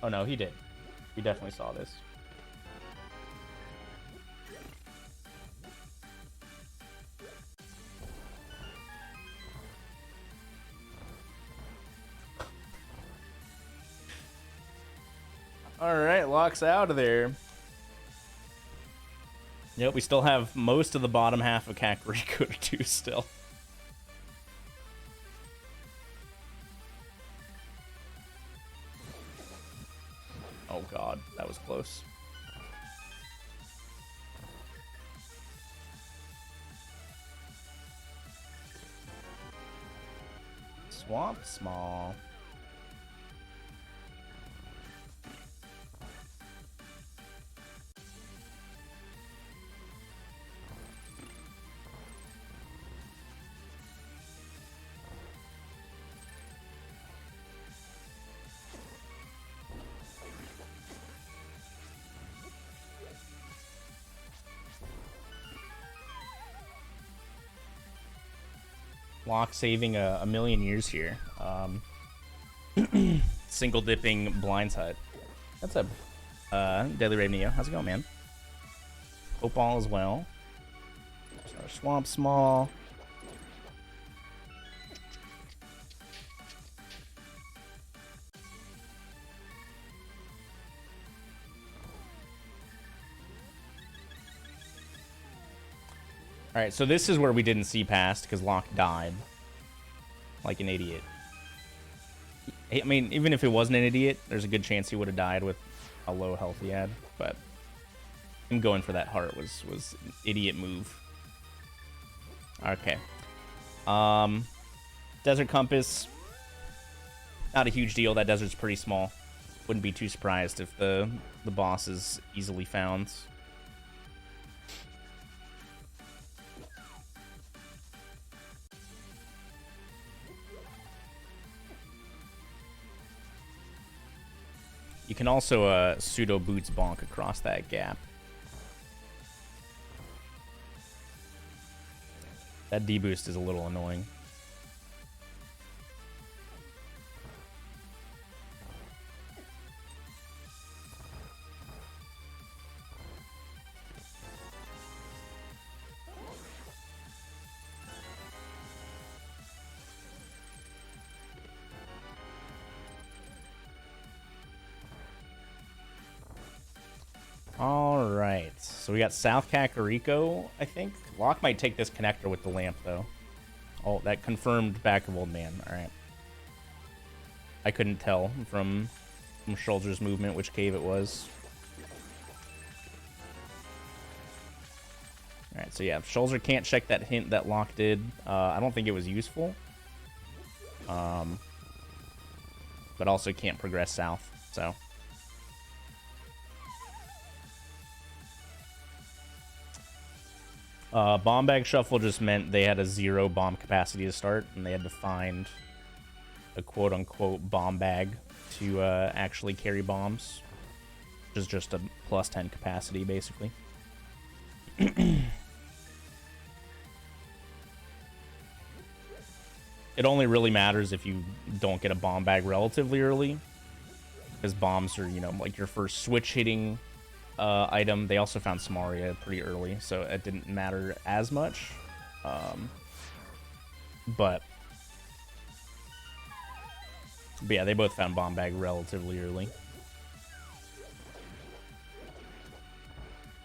Oh no, he did. He definitely saw this. Alright, Locke's out of there. Yep, we still have most of the bottom half of Kakariko to do still. Oh god, that was close. Swamp Small. Locke saving a million years here. Single dipping Blind's Hut. That's a Deadly Raven Neo. How's it going, man? Hope all is well. Our Swamp Small. Alright, so this is where we didn't see past because Locke died. Like an idiot. I mean, even if it wasn't an idiot, there's a good chance he would have died with how low health he had. But him going for that heart was an idiot move. Okay. Desert Compass. Not a huge deal. That desert's pretty small. Wouldn't be too surprised if the boss is easily found. You can also pseudo boots bonk across that gap. That deboost is a little annoying. Alright, so we got South Kakariko, I think. Locke might take this connector with the lamp, though. Oh, that confirmed back of Old Man. Alright. I couldn't tell from Schulzer's movement which cave it was. Alright, so yeah, Schulzer can't check that hint that Locke did. I don't think it was useful. But also can't progress south, so... Bomb bag shuffle just meant they had a 0 bomb capacity to start, and they had to find a quote-unquote bomb bag to actually carry bombs, which is just a plus 10 capacity, basically. It only really matters if you don't get a bomb bag relatively early, because bombs are, you know, like your first switch hitting item. They also found Samaria pretty early, so it didn't matter as much. But yeah, they both found bomb bag relatively early.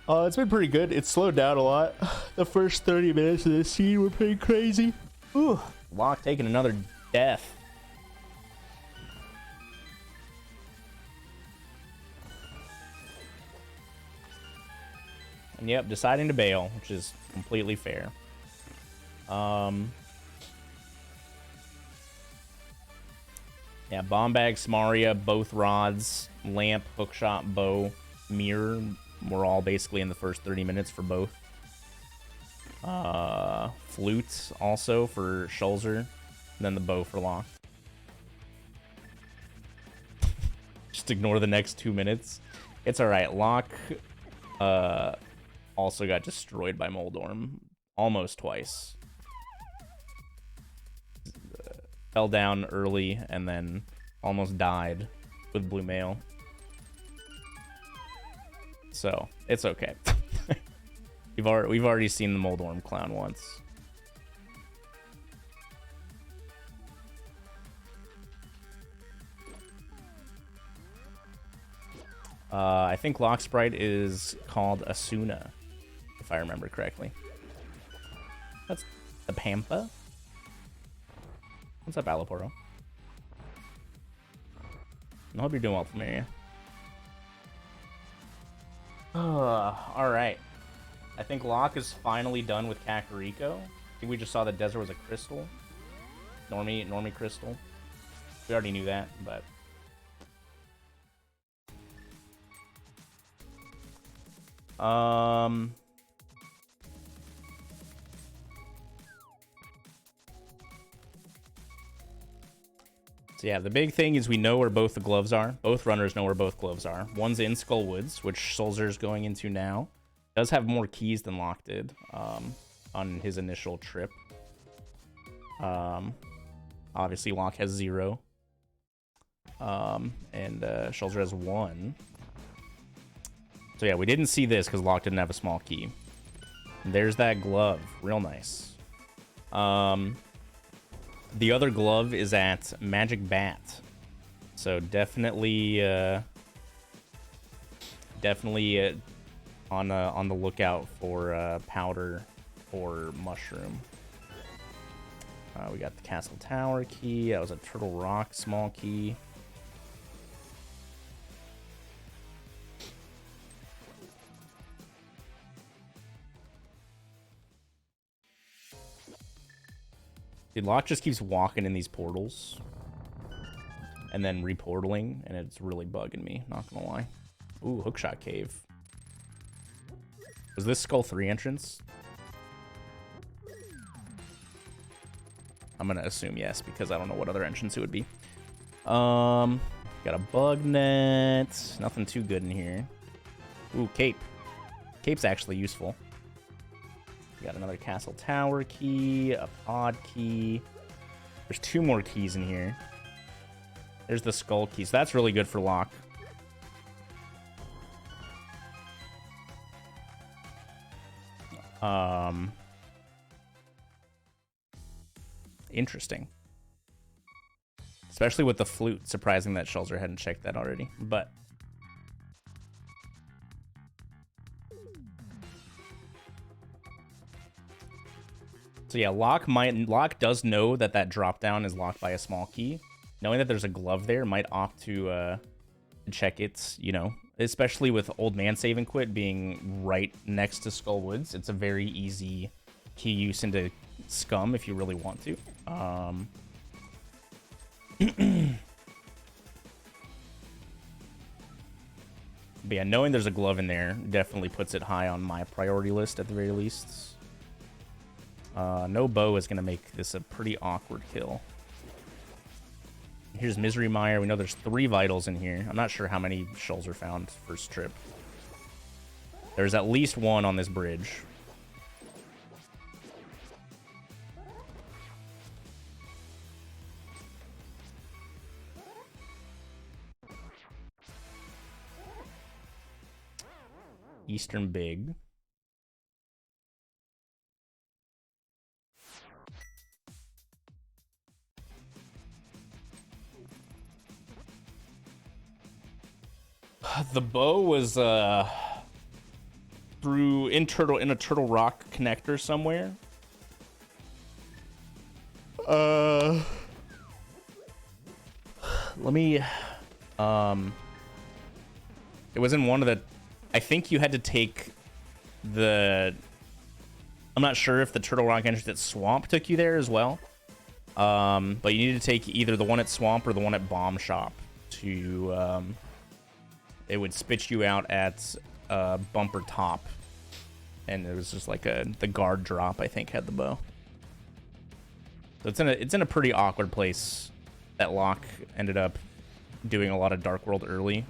It's been pretty good. It's slowed down a lot. The first 30 minutes of this scene were pretty crazy. Ooh, Locke taking another death. And yep, deciding to bail, which is completely fair. Yeah, bomb bag, Smaria, both rods, lamp, hookshot, bow, mirror were all basically in the first 30 minutes for both. Flute also for Schulzer, and then the bow for Locke. Just ignore the next 2 minutes. It's alright. Locke also got destroyed by Moldorm almost twice. Fell down early and then almost died with Blue Mail. So, it's okay. We've already seen the Moldorm clown once. I think Locke Sprite is called Asuna, if I remember correctly. That's the Pampa. What's up, Alaporo? I hope you're doing well, Familia. Alright. I think Locke is finally done with Kakariko. I think we just saw the desert was a crystal. Normie crystal. We already knew that, but... So yeah, the big thing is we know where both the gloves are. Both runners know where both gloves are. One's in Skull Woods, which Schulzer's going into now. Does have more keys than Locke did on his initial trip. Obviously, Locke has 0. And Schulzer has 1. So yeah, we didn't see this because Locke didn't have a small key. There's that glove. Real nice. The other glove is at Magic Bat. So definitely on the lookout for powder or mushroom. We got the Castle Tower key. That was a Turtle Rock small key. Dude, Locke just keeps walking in these portals and then reportaling, and it's really bugging me, not gonna lie. Ooh, Hookshot Cave. Was this Skull 3 entrance? I'm gonna assume yes, because I don't know what other entrance it would be. Got a bug net. Nothing too good in here. Ooh, cape. Cape's actually useful. Got another Castle Tower key, a pod key. There's 2 more keys in here. There's the skull key, so that's really good for Locke. Interesting. Especially with the flute. Surprising that Schulzer hadn't checked that already, but... So yeah, Locke does know that that drop down is locked by a small key. Knowing that there's a glove there, might opt to check it, you know, especially with Old Man Save and Quit being right next to Skull Woods. It's a very easy key use into Scum if you really want to. But yeah, knowing there's a glove in there definitely puts it high on my priority list at the very least. No bow is going to make this a pretty awkward kill. Here's Misery Mire. We know there's 3 vitals in here. I'm not sure how many Schulzer found first trip. There's at least 1 on this bridge. Eastern Big. The bow was through in a Turtle Rock connector somewhere. Let me it was in one of the, I think you had to take the, I'm not sure if the Turtle Rock entrance at Swamp took you there as well. But you need to take either the one at Swamp or the one at Bomb Shop to, it would spit you out at Bumper Top. And it was just like the guard drop, I think, had the bow. So it's in a pretty awkward place that Locke ended up doing a lot of Dark World early.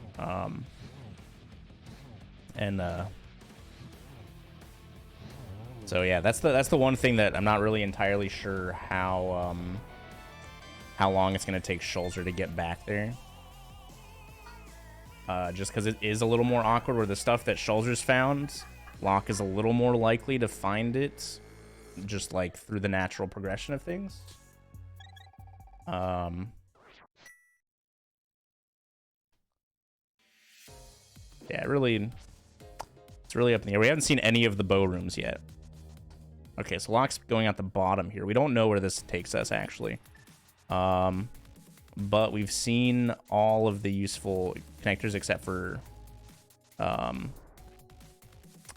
So yeah, that's the one thing that I'm not really entirely sure how long it's gonna take Schulzer to get back there. Just because it is a little more awkward, where the stuff that Schulzer's found, Locke is a little more likely to find it, just like through the natural progression of things. Yeah, it's really up in the air. We haven't seen any of the bow rooms yet. Okay, so Locke's going out the bottom here. We don't know where this takes us, actually. But we've seen all of the useful connectors except for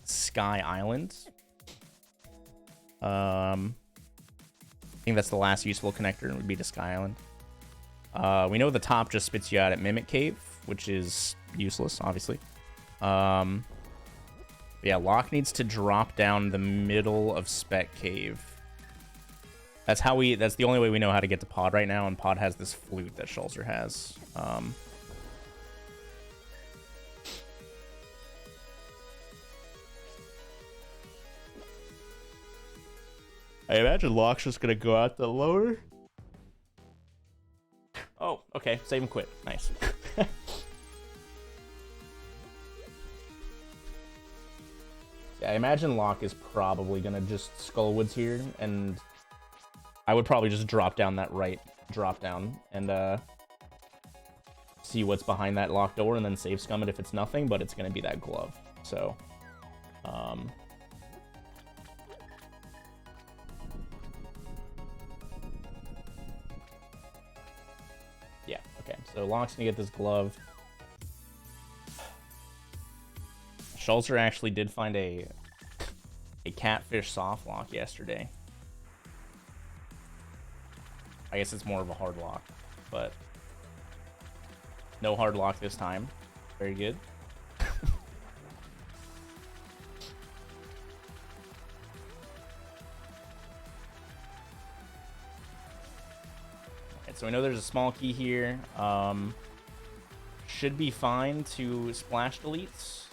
Sky Island. I think that's the last useful connector, would be to Sky Island. We know the top just spits you out at Mimic Cave, which is useless, obviously. Yeah, Locke needs to drop down the middle of Spec Cave. That's the only way we know how to get to Pod right now, and Pod has this flute that Schulzer has. I imagine Locke's just gonna go out the lower. Oh, okay. Save and quit. Nice. Yeah, I imagine Locke is probably gonna just Skullwoods here, and I would probably just drop down that right drop down and see what's behind that locked door, and then save scum it if it's nothing, but it's gonna be that glove. So, yeah, okay. So Locke's gonna get this glove. Schulzer actually did find a catfish soft lock yesterday. I guess it's more of a hard lock, but no hard lock this time. Very good. Okay, so we know there's a small key here. Should be fine to splash deletes.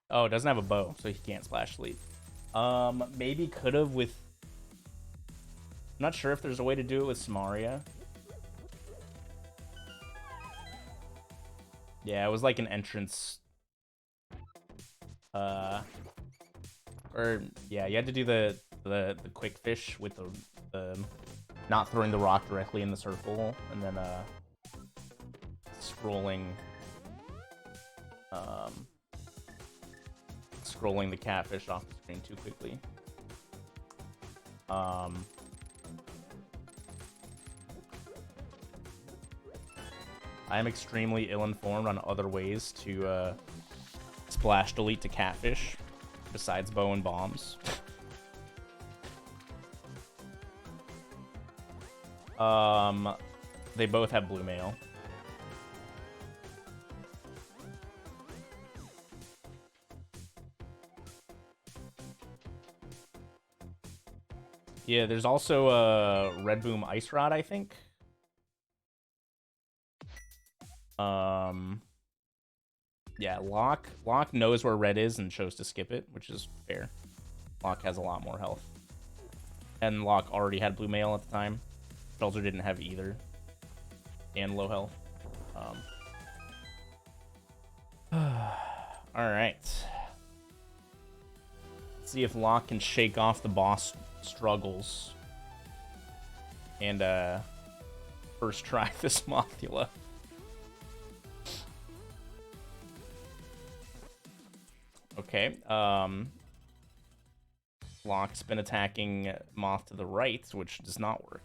Oh, it doesn't have a bow, so he can't splash delete. Maybe could have with... I'm not sure if there's a way to do it with Samaria. Yeah, it was like an entrance. Or yeah, you had to do the quick fish with the not throwing the rock directly in the circle, and then scrolling the catfish off the screen too quickly. I am extremely ill-informed on other ways to splash delete to catfish besides bow and bombs. They both have blue mail. Yeah, there's also a Red Boom Ice Rod, I think. Yeah, Locke knows where red is and chose to skip it, which is fair. Locke has a lot more health. And Locke already had blue mail at the time. Schulzer didn't have either. And low health. Alright. Let's see if Locke can shake off the boss struggles. And first try this Mothula. Okay. Locke's been attacking Moth to the right, which does not work.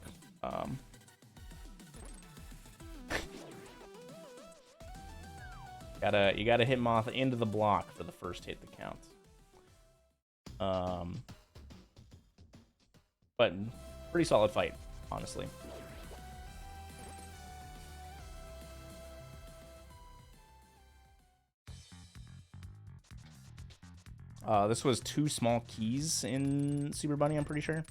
You gotta hit Moth into the block for the first hit that counts. But pretty solid fight, honestly. This was 2 small keys in Super Bunny, I'm pretty sure.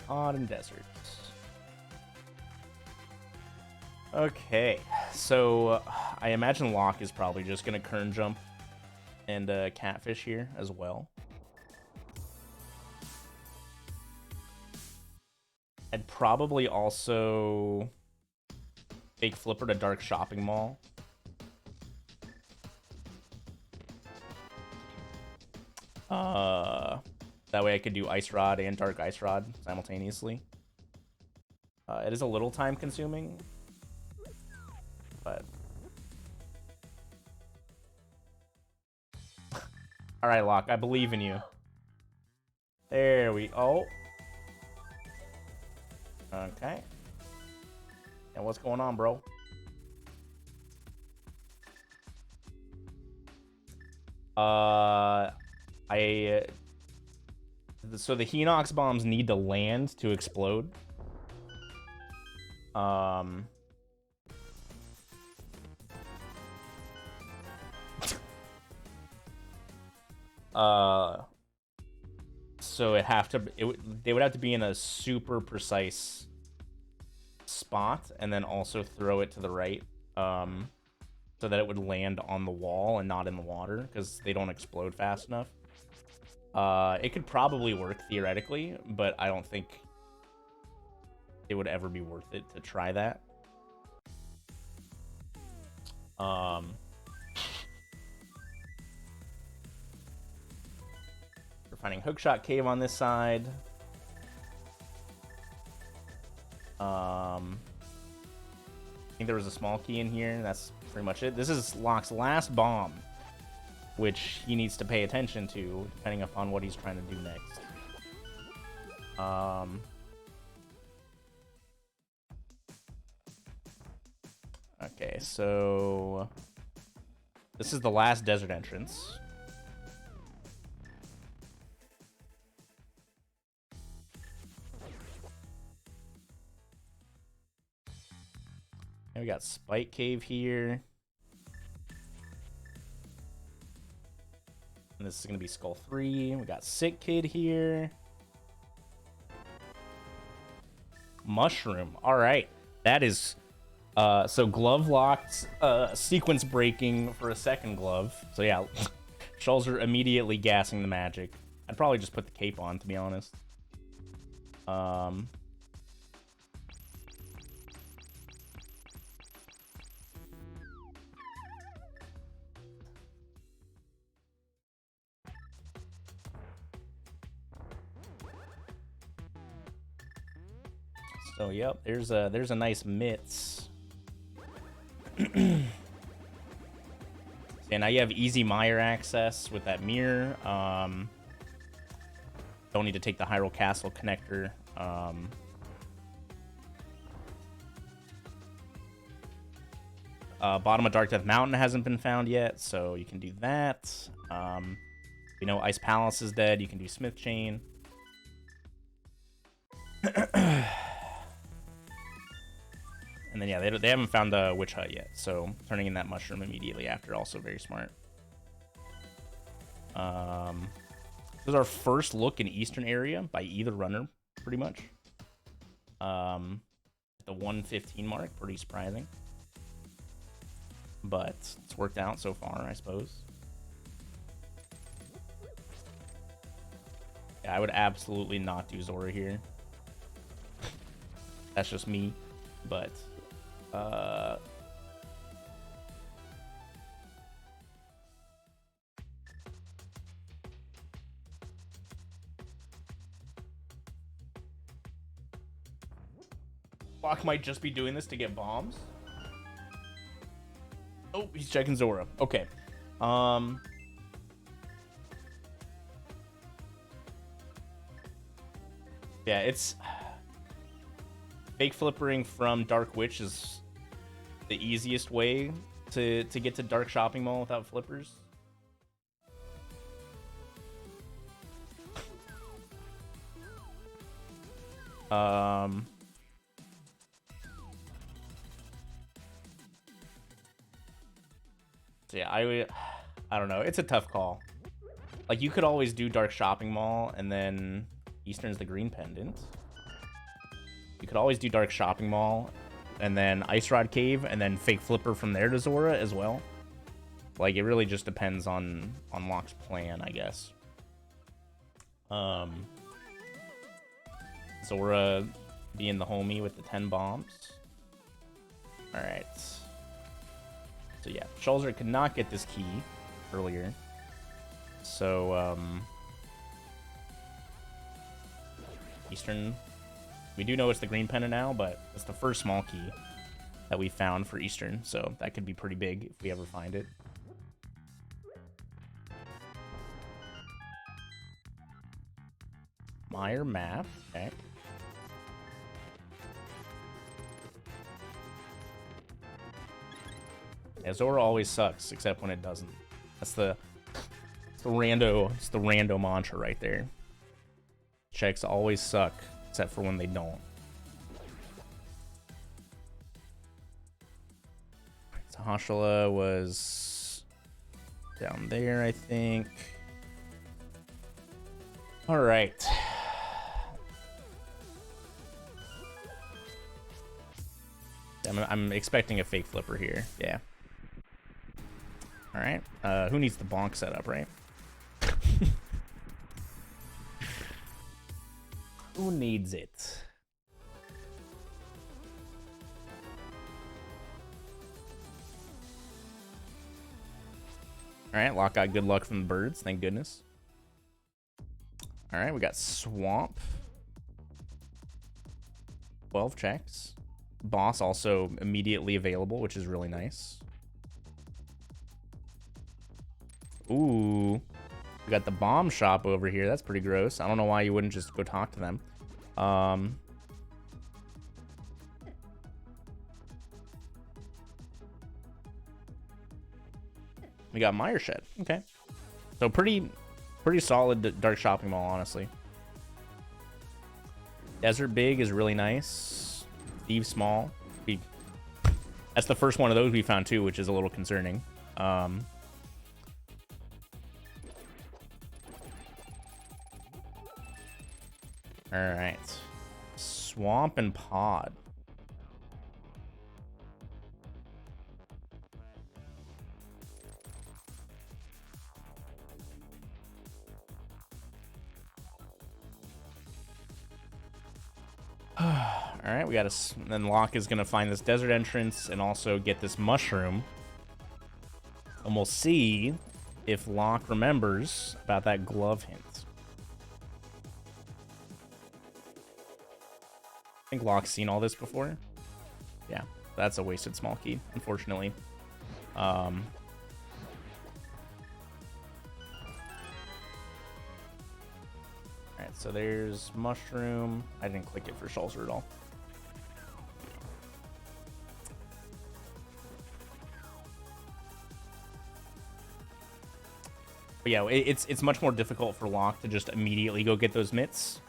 Odd and desert. Okay, so I imagine Locke is probably just gonna Kern jump and catfish here as well. I'd probably also fake Flipper to Dark Shopping Mall. That way I could do Ice Rod and Dark Ice Rod simultaneously. It is a little time consuming, but... Alright, Locke, I believe in you. There we... Oh. Okay. And what's going on, bro? So the Hinox bombs need to land to explode. So they would have to be in a super precise spot, and then also throw it to the right, so that it would land on the wall and not in the water, because they don't explode fast enough. It could probably work theoretically, but I don't think it would ever be worth it to try that. We're finding Hookshot Cave on this side. I think there was a small key in here. That's pretty much it. This is Locke's last bomb, which he needs to pay attention to, depending upon what he's trying to do next. Okay, so this is the last desert entrance. And we got Spike Cave here. And this is going to be Skull 3. We got Sick Kid here. Mushroom. All right. That is... so glove locked, sequence breaking for a second glove. So yeah, Schulzer immediately gassing the magic. I'd probably just put the cape on, to be honest. So yep, there's a nice mitts. So now you have easy Mire access with that mirror. Don't need to take the Hyrule Castle connector. Bottom of Dark Death Mountain hasn't been found yet, so you can do that. You know, Ice Palace is dead. You can do Smith Chain. And then, yeah, they haven't found the Witch Hut yet, so turning in that mushroom immediately after, also very smart. This is our first look in Eastern area by either runner, pretty much. At the 115 mark, pretty surprising. But it's worked out so far, I suppose. Yeah, I would absolutely not do Zora here. That's just me, but... Locke might just be doing this to get bombs. Oh, he's checking Zora. Okay. Yeah, it's... Fake flippering from Dark Witch is the easiest way to get to Dark Shopping Mall without flippers. So yeah, I don't know. It's a tough call. Like, you could always do Dark Shopping Mall, and then Eastern's the green pendant. You could always do Dark Shopping Mall, and then Ice Rod Cave, and then Fake Flipper from there to Zora as well. Like, it really just depends on Locke's plan, I guess. Zora being the homie with the 10 bombs. Alright. So yeah, Schulzer could not get this key earlier. So, Eastern, we do know it's the green pendant now, but it's the first small key that we found for Eastern, so that could be pretty big if we ever find it. Meyer map, okay. Yeah, Zora always sucks, except when it doesn't. That's the rando mantra right there. Checks always suck, except for when they don't. So Hashala was down there, I think. All right. I'm expecting a fake flipper here. Yeah. All right. Who needs the bonk setup, right? Who needs it? All right, Locke got good luck from the birds. Thank goodness. All right, we got Swamp. 12 checks. Boss also immediately available, which is really nice. Ooh. We got the bomb shop over here. That's pretty gross. I don't know why you wouldn't just go talk to them. We got Meyer Shed. Okay. So pretty solid Dark Shopping Mall, honestly. Desert Big is really nice. Steve Small. That's the first one of those we found too, which is a little concerning. Alright. Swamp and Pod. Alright, we got to... Then Locke is going to find this desert entrance and also get this mushroom. And we'll see if Locke remembers about that glove hint. I think Locke's seen all this before. Yeah, that's a wasted small key, unfortunately. Alright, so there's mushroom. I didn't click it for Schulzer at all. But yeah, it's much more difficult for Locke to just immediately go get those mitts.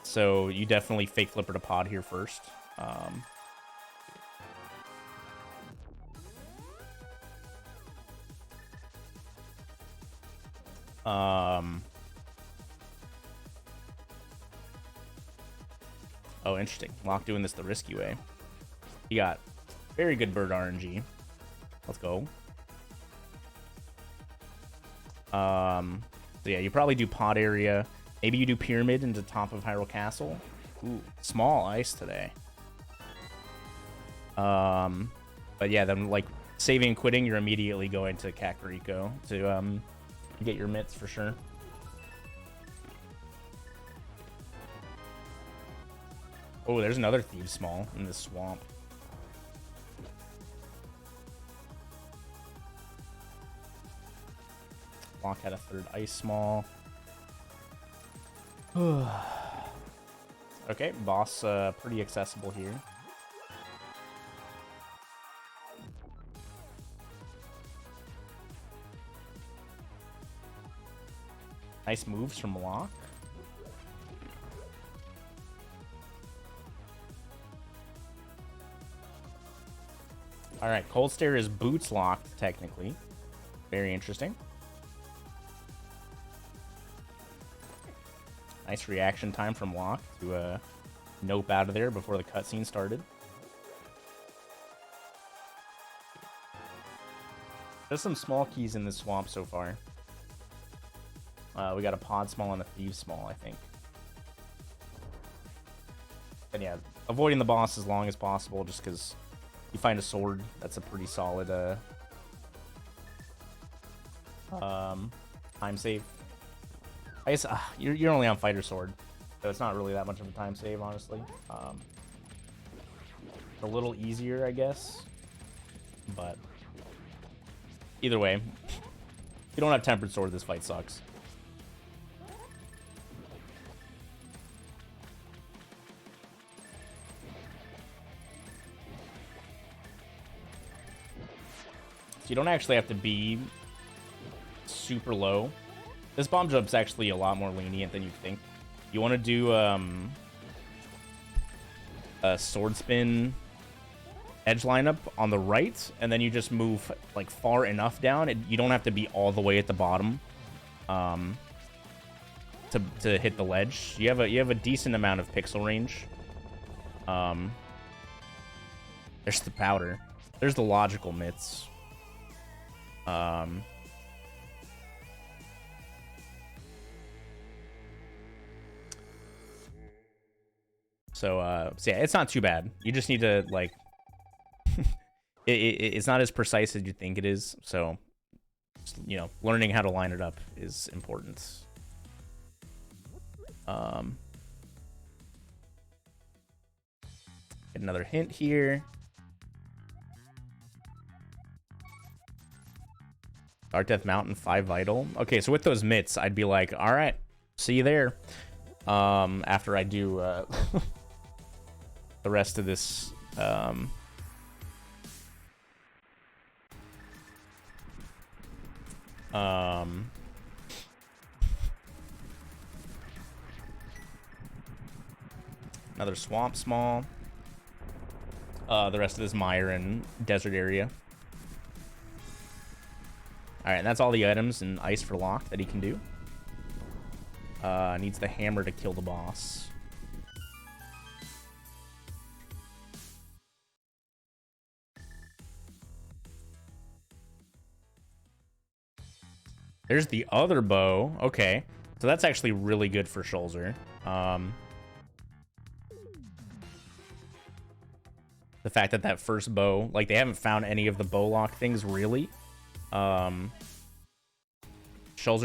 So you definitely fake flipper to pod here first. Oh, interesting. Locke doing this the risky way. He got very good bird RNG. Let's go. So yeah, you probably do pod area. Maybe you do pyramid into top of Hyrule Castle. Ooh, small ice today. But yeah, then like saving and quitting, you're immediately going to Kakariko to get your mitts for sure. Oh, there's another Thieves Small in this swamp. Locke had a third Ice Small. Okay, boss pretty accessible here. Nice moves from Locke. Alright, Cold Stare is boots locked, technically. Very interesting. Nice reaction time from Locke to nope out of there before the cutscene started. There's some small keys in this swamp so far. We got a Pod Small and a Thieves Small, I think. And yeah, avoiding the boss as long as possible, just because you find a sword, that's a pretty solid time save. I guess you're only on Fighter Sword, so it's not really that much of a time save, honestly. A little easier, I guess, but either way, if you don't have Tempered Sword, this fight sucks. So you don't actually have to be super low. This bomb jump's actually a lot more lenient than you think. You want to do a sword spin edge lineup on the right, and then you just move like far enough down. You don't have to be all the way at the bottom to hit the ledge. You have a decent amount of pixel range. There's the powder. There's the logical mitts. So yeah, it's not too bad. You just need to, like, it's not as precise as you think it is. So, just, you know, learning how to line it up is important. Get another hint here. Dark Death Mountain, 5 vital. Okay, so with those mitts, I'd be like, all right, see you there. After I do the rest of this another swamp small. The rest of this mire and desert area. Alright, and that's all the items and ice for Locke that he can do. Needs the hammer to kill the boss. There's the other bow. Okay. So that's actually really good for Schulzer. The fact that that first bow, like, they haven't found any of the bow lock things, really. Schulzer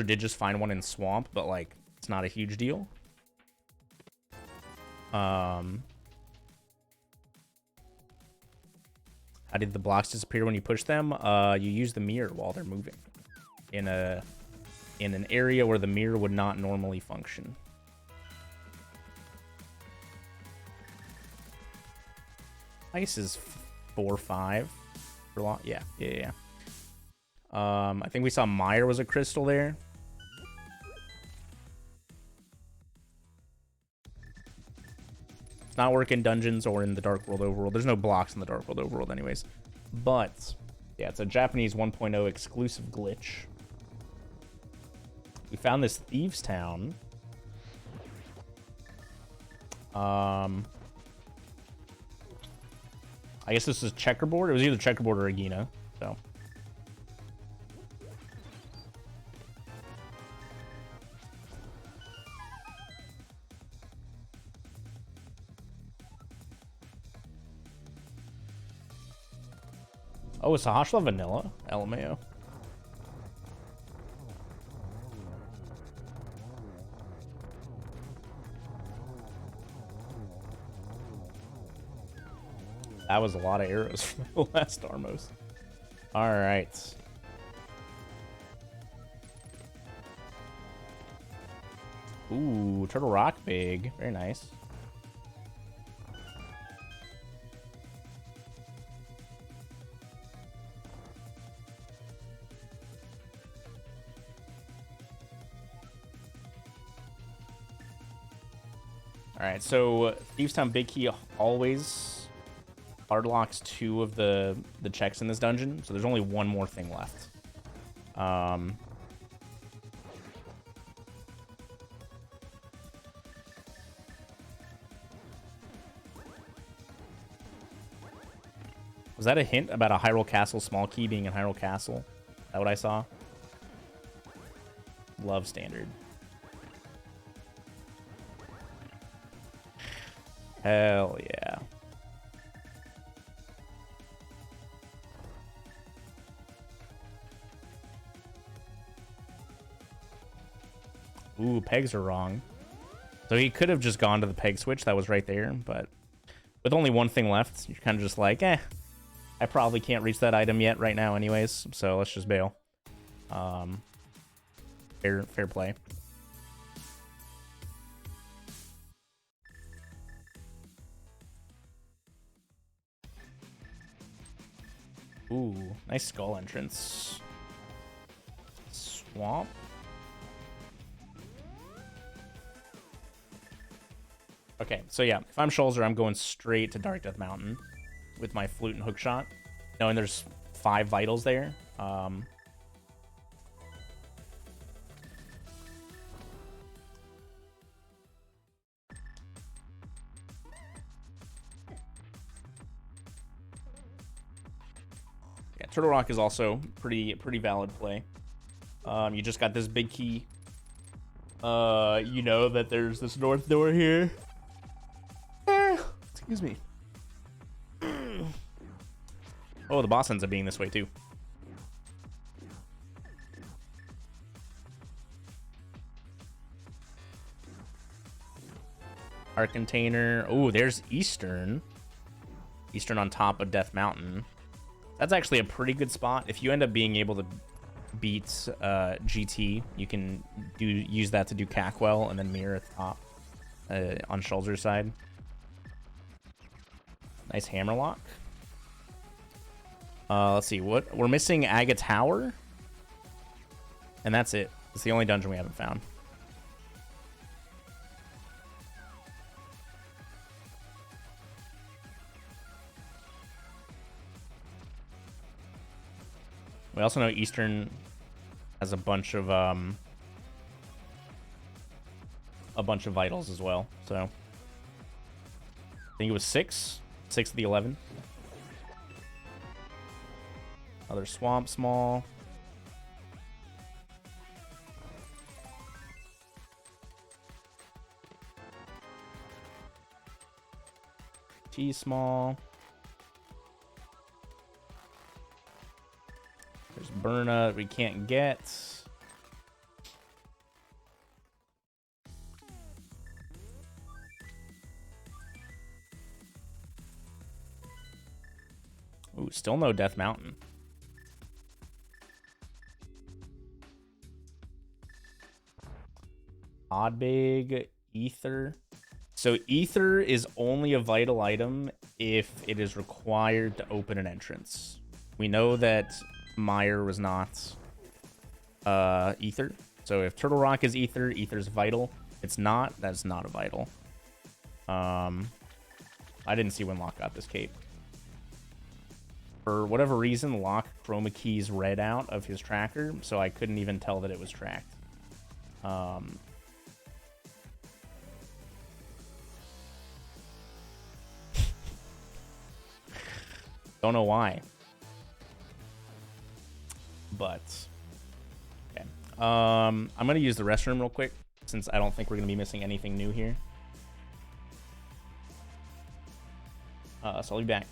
did just find one in Swamp, but, like, it's not a huge deal. How did the blocks disappear when you push them? You use the mirror while they're moving in an area where the mirror would not normally function. Ice is 4-5 for long. Yeah. I think we saw Meyer was a crystal there. It's not work in dungeons or in the Dark World overworld. There's no blocks in the Dark World overworld anyways. But yeah, it's a Japanese 1.0 exclusive glitch. We found this Thieves Town. I guess this is checkerboard. It was either checkerboard or Agina, so. Oh, it's Sahashla Vanilla? LMAO. That was a lot of arrows from the last Armos. All right. Ooh, Turtle Rock big. Very nice. All right, so Thieves Town Big Key always hard locks 2 of the checks in this dungeon, so there's only 1 more thing left. Was that a hint about a Hyrule Castle small key being in Hyrule Castle? Is that what I saw? Love standard. Hell yeah. Ooh, pegs are wrong. So he could have just gone to the peg switch that was right there, but with only 1 thing left, you're kind of just like, I probably can't reach that item yet right now anyways, so let's just bail. Fair play. Ooh, nice skull entrance. Swamp. Okay, so yeah, if I'm Schulzer, I'm going straight to Dark Death Mountain with my flute and hookshot, knowing there's 5 vitals there. Yeah, Turtle Rock is also pretty valid play. You just got this big key. You know that there's this north door here. Excuse me. Oh, the boss ends up being this way too. Our container. Oh, there's Eastern. Eastern on top of Death Mountain. That's actually a pretty good spot. If you end up being able to beat GT, you can use that to do Cackwell and then mirror at the top on Schulzer's side. Nice hammerlock. Let's see, what we're missing. Aga Tower, and that's it. It's the only dungeon we haven't found. We also know Eastern has a bunch of vitals as well. So I think it was 6 of the 11. Another swamp small. T small. There's Burna we can't get. Ooh, still no Death Mountain. Oddbig, Ether. So Ether is only a vital item if it is required to open an entrance. We know that Meyer was not Ether. So if Turtle Rock is Ether, Ether's vital. If it's not, that's not a vital. I didn't see when Locke got this cape. For whatever reason, Locke chroma keys read out of his tracker, so I couldn't even tell that it was tracked. Don't know why. But okay. I'm gonna use the restroom real quick since I don't think we're gonna be missing anything new here. So I'll be back.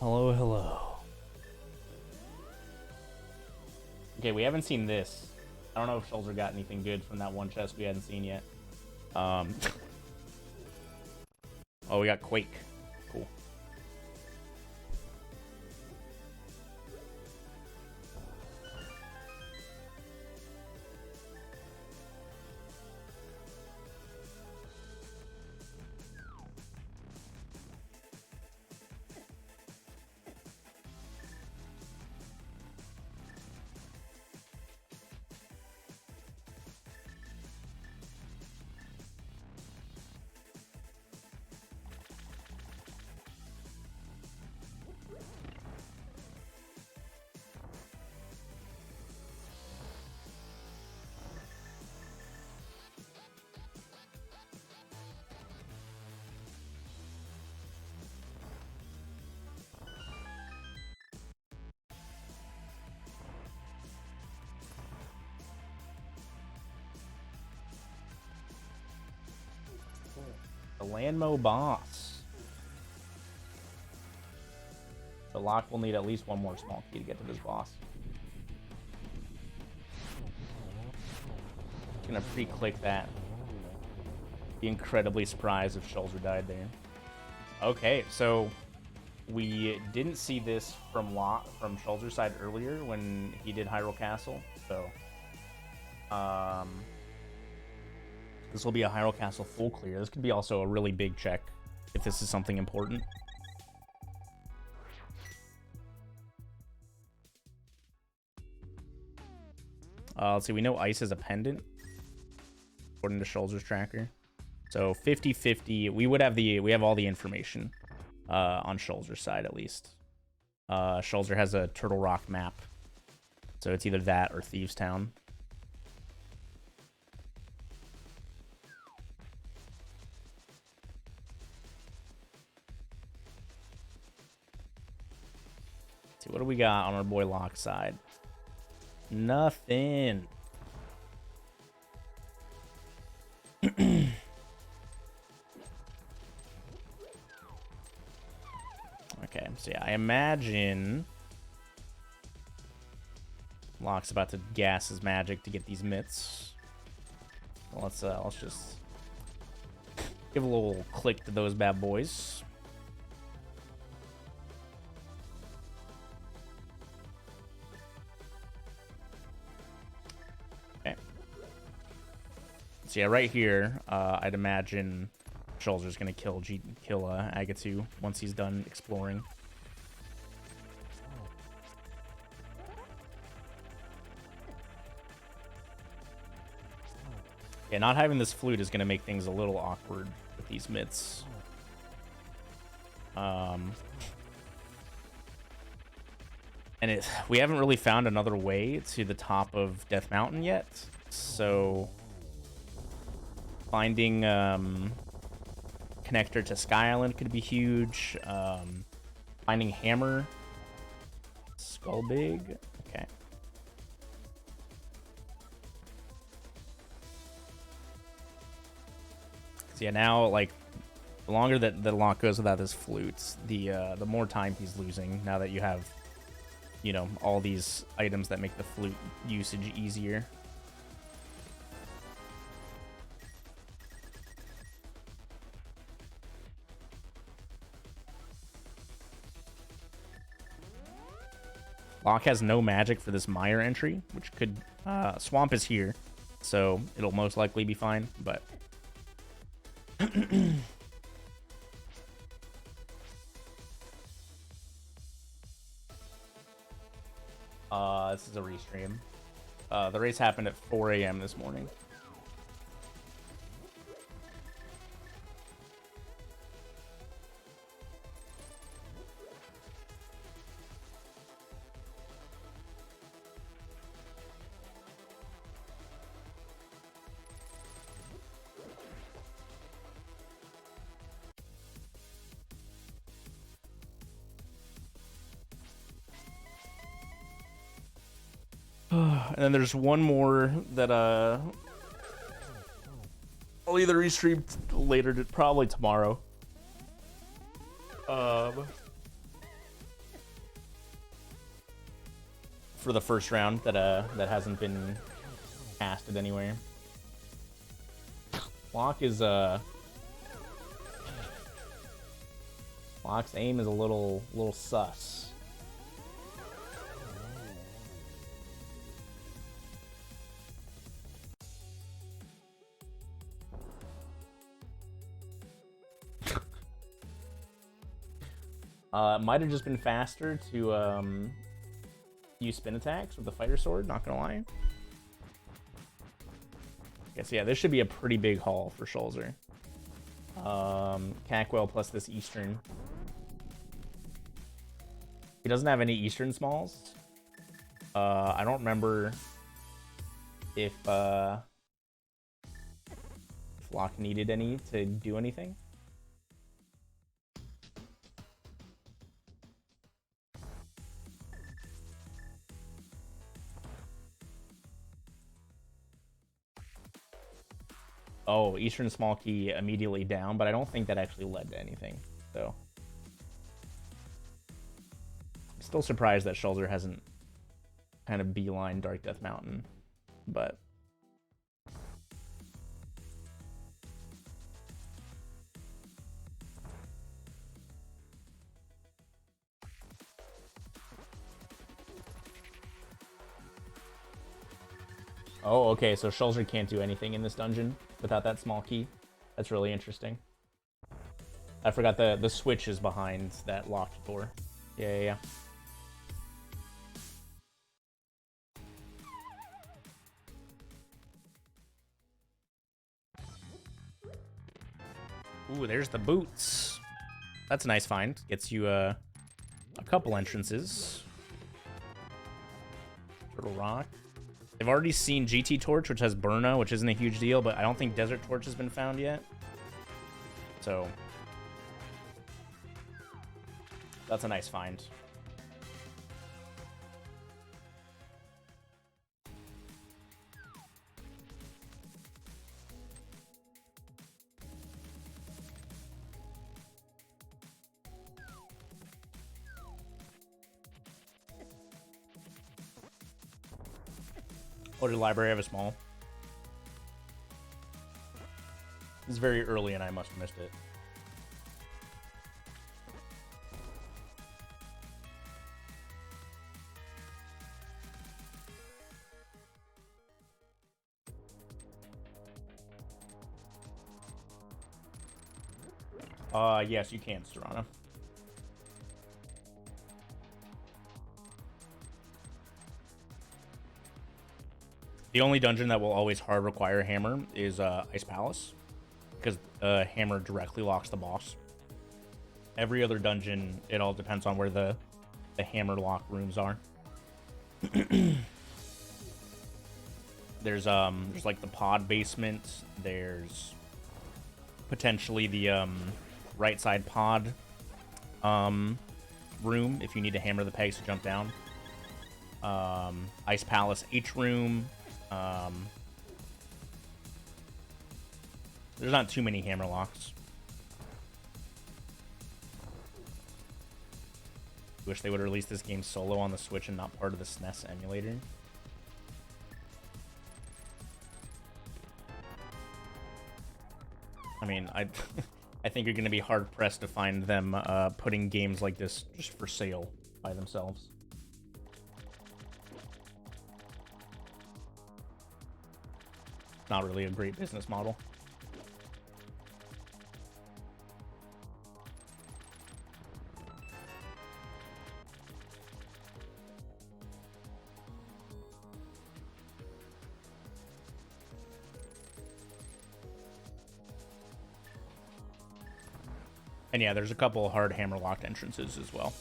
Hello, hello. Okay, we haven't seen this. I don't know if Schulzer got anything good from that one chest we hadn't seen yet. Oh, we got Quake. Cool. The Landmo boss. So Locke will need at least one more small key to get to this boss. Gonna pre-click that. Be incredibly surprised if Schulzer died there. Okay, so we didn't see this from Schulzer's side earlier when he did Hyrule Castle. So, this will be a Hyrule Castle full clear. This could be also a really big check if this is something important. Let's see, we know ice is a pendant, according to Schulzer's tracker. So 50-50, we have all the information on Schulzer's side at least. Schulzer has a Turtle Rock map, so it's either that or Thieves Town. Let's see, what do we got on our boy Locke's side? Nothing. Okay, so yeah, I imagine Locke's about to gas his magic to get these mitts. Well, let's just give a little click to those bad boys. Okay. So yeah, right here, I'd imagine Schulzer's gonna kill Agatu once he's done exploring. Yeah, not having this flute is gonna make things a little awkward with these mitts. And we haven't really found another way to the top of Death Mountain yet, so finding connector to Sky Island could be huge. Finding hammer, skull big. Okay. So yeah, now like the longer that the Locke goes without his flutes, the more time he's losing. Now that you have, you know, all these items that make the flute usage easier. Locke has no magic for this Mire entry, which could... Swamp is here, so it'll most likely be fine, but... This is a restream. The race happened at 4 a.m. this morning. And then there's one more that I'll either restream later, probably tomorrow. for the first round that hasn't been casted anywhere. Locke is Locke's aim is a little sus. Might have just been faster to use spin attacks with the fighter sword, not gonna lie. Guess yeah, this should be a pretty big haul for Schulzer. Cackwell plus this Eastern. He doesn't have any Eastern smalls. I don't remember if Locke needed any to do anything. Oh, Eastern small key immediately down, but I don't think that actually led to anything. So I'm still surprised that Schulzer hasn't kind of beeline Dark Death Mountain, but oh, okay, so Schulzer can't do anything in this dungeon without that small key. That's really interesting. I forgot the switch is behind that locked door. Yeah. Ooh, there's the boots. That's a nice find. Gets you a couple entrances. Turtle Rock. They've already seen GT Torch, which has Burna, which isn't a huge deal, but I don't think Desert Torch has been found yet. So that's a nice find. Or did library have a small? It's very early and I must have missed it. Yes, you can, Serrano. The only dungeon that will always hard require hammer is Ice Palace, because hammer directly locks the boss. Every other dungeon, it all depends on where the hammer lock rooms are. There's like the pod basement. There's potentially the right side pod room if you need to hammer the pegs to jump down. Ice Palace H room. There's not too many hammer locks. Wish they would release this game solo on the Switch and not part of the SNES emulator. I mean, I think you're going to be hard pressed to find them putting games like this just for sale by themselves. Not really a great business model. And yeah, there's a couple hard hammer locked entrances as well.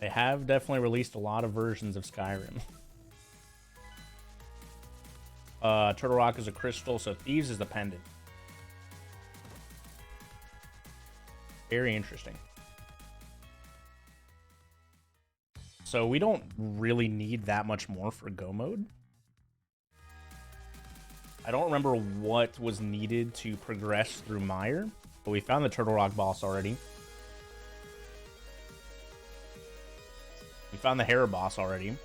They have definitely released a lot of versions of Skyrim. Turtle Rock is a crystal, so Thieves is the pendant. Very interesting. So we don't really need that much more for Go mode. I don't remember what was needed to progress through Mire, but we found the Turtle Rock boss already. We found the Hera boss already.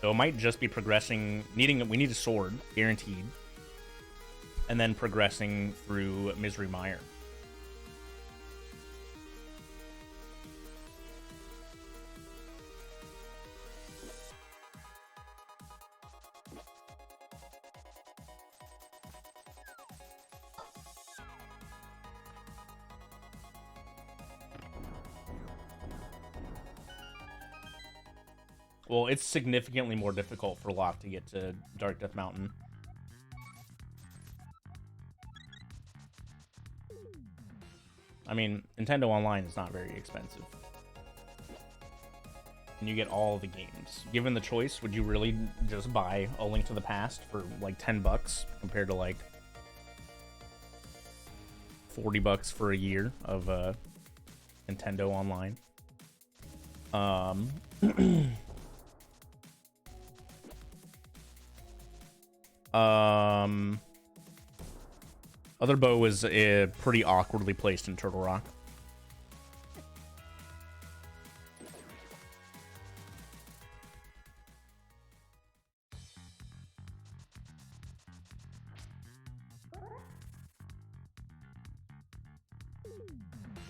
So it might just be progressing, we need a sword, guaranteed. And then progressing through Misery Mire. Well, it's significantly more difficult for Locke to get to Dark Death Mountain. I mean, Nintendo Online is not very expensive. And you get all the games. Given the choice, would you really just buy A Link to the Past for like 10 bucks compared to like 40 bucks for a year of Nintendo Online? Other bow was pretty awkwardly placed in Turtle Rock.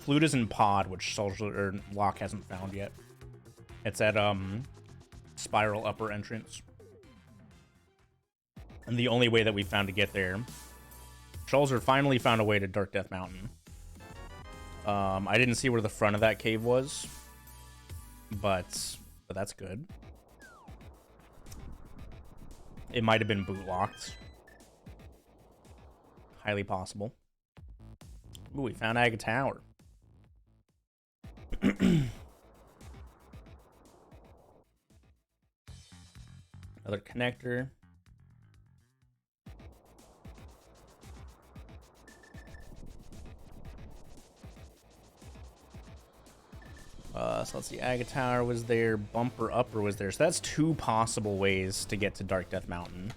Flute is in Pod, which Schulzer or Locke hasn't found yet. It's at Spiral Upper Entrance. And the only way that we found to get there, Schulzer finally found a way to Dark Death Mountain. I didn't see where the front of that cave was, but that's good. It might have been boot locked. Highly possible. Ooh, we found Aga Tower. Another connector. So let's see, Aga Tower was there, Bumper Upper was there. So that's two possible ways to get to Dark Death Mountain.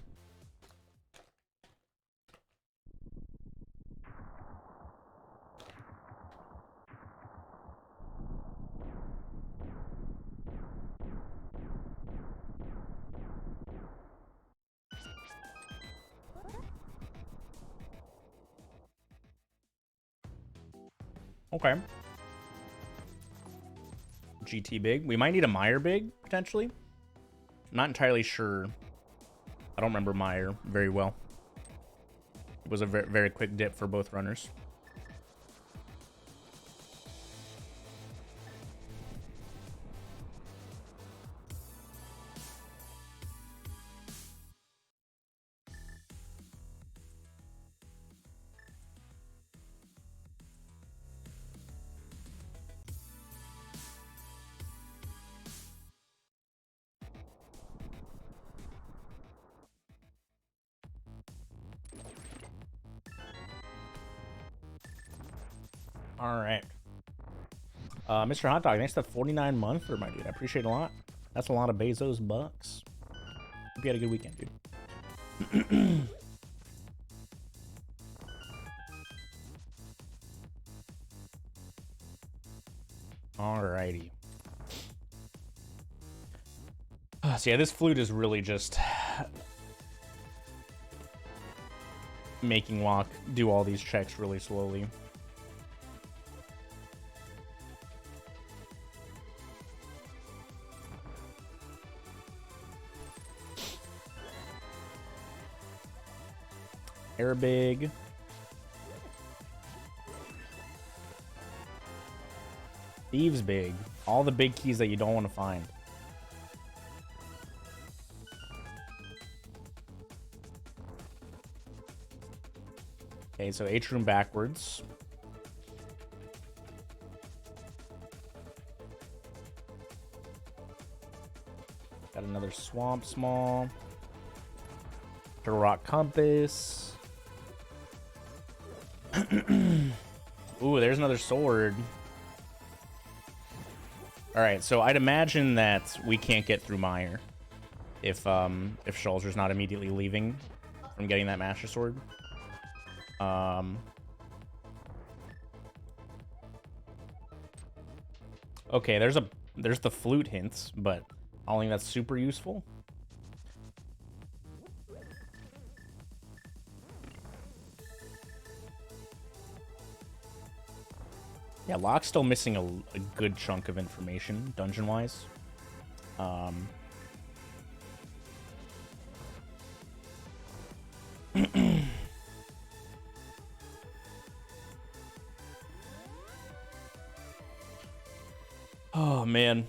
Okay. GT big. We might need a Mire big, potentially. I'm not entirely sure. I don't remember Mire very well. It was a very, very quick dip for both runners. All right. Mr. Hot Dog, thanks to 49 month for my dude. I appreciate it a lot. That's a lot of Bezos bucks. Hope you had a good weekend, dude. Alrighty. So yeah, this flute is really just making Locke do all these checks really slowly. Air big. Thieves big. All the big keys that you don't want to find. Okay, so atrium backwards. another swamp small. Turtle Rock Compass. Ooh, there's another sword. All right, so I'd imagine that we can't get through Mire if Schulzer's not immediately leaving from getting that Master Sword. Okay, there's the flute hints, but I don't think that's super useful. Yeah, Locke's still missing a good chunk of information, dungeon-wise. Oh, man.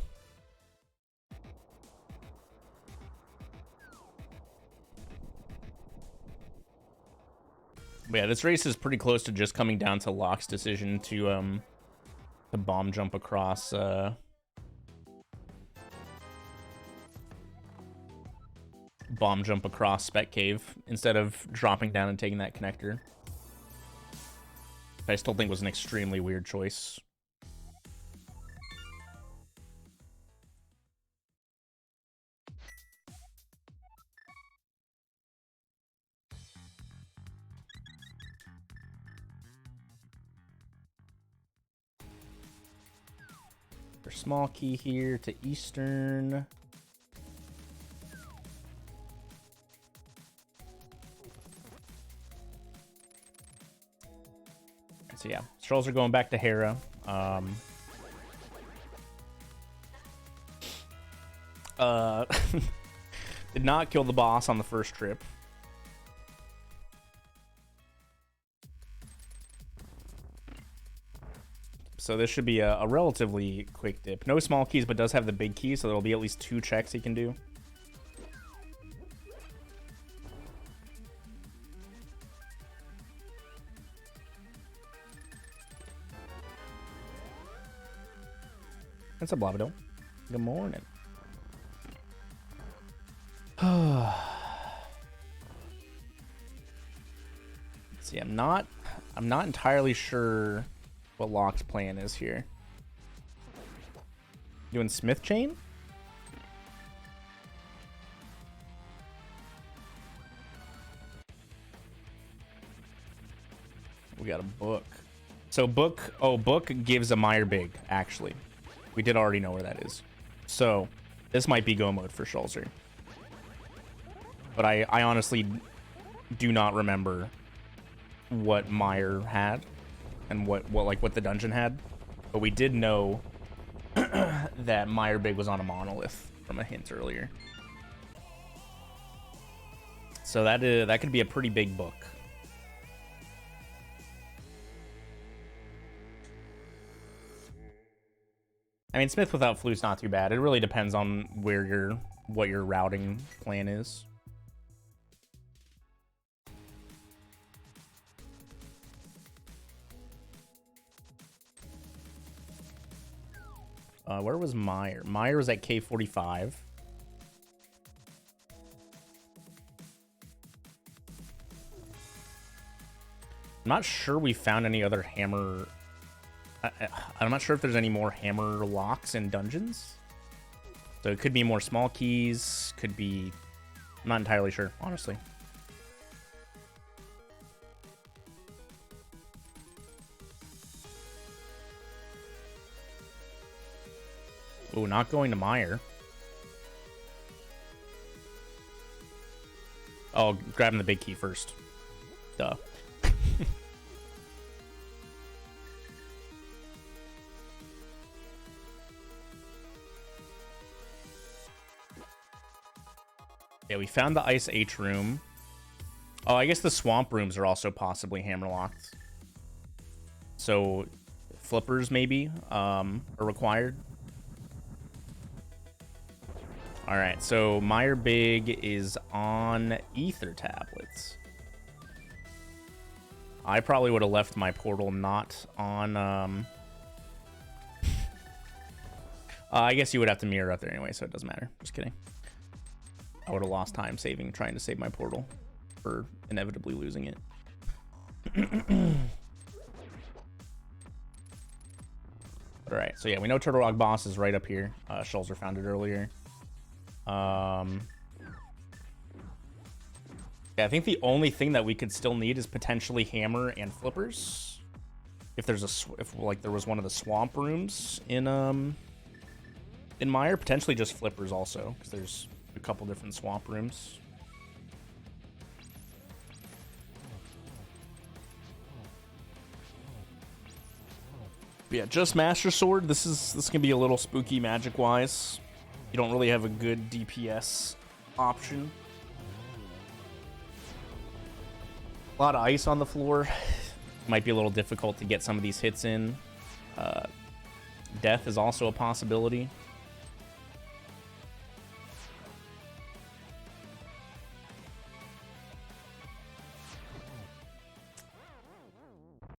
But yeah, this race is pretty close to just coming down to Locke's decision to bomb jump across Spec Cave instead of dropping down and taking that connector. I still think was an extremely weird choice. Small key here to Eastern. So yeah, Strolls are going back to Hera. Did not kill the boss on the first trip. So this should be a relatively quick dip. No small keys, but does have the big key, so there'll be at least 2 checks he can do. What's up, Lavado? Good morning. See, I'm not entirely sure what Locke's plan is here. Doing Smith Chain? We got a book. So book gives a Mire Big, actually. We did already know where that is. So this might be go mode for Schulzer. But I honestly do not remember what Mire had and what the dungeon had. But we did know that Mire Big was on a monolith from a hint earlier. So that could be a pretty big book. I mean, Smith without flute's not too bad. It really depends on what your routing plan is. Where was Mire? Mire was at K45. I'm not sure we found any other hammer. I'm not sure if there's any more hammer locks in dungeons. So it could be more small keys. Could be... I'm not entirely sure, honestly. Ooh, not going to Mire. Oh, grabbing the big key first. Duh. Yeah, we found the Ice H room. Oh, I guess the swamp rooms are also possibly hammerlocked. So flippers maybe are required. All right, so Mire Big is on Ether tablets. I probably would have left my portal not on... I guess you would have to mirror up there anyway, so it doesn't matter. Just kidding. I would have lost time trying to save my portal for inevitably losing it. All right, so yeah, we know Turtle Rock boss is right up here. Schulzer found it earlier. Yeah, I think the only thing that we could still need is potentially hammer and flippers. If there's if like there was one of the swamp rooms in Mire, potentially just flippers also, because there's a couple different swamp rooms. But yeah, just Master Sword. This can be a little spooky magic wise. You don't really have a good DPS option. A lot of ice on the floor. Might be a little difficult to get some of these hits in. Death is also a possibility.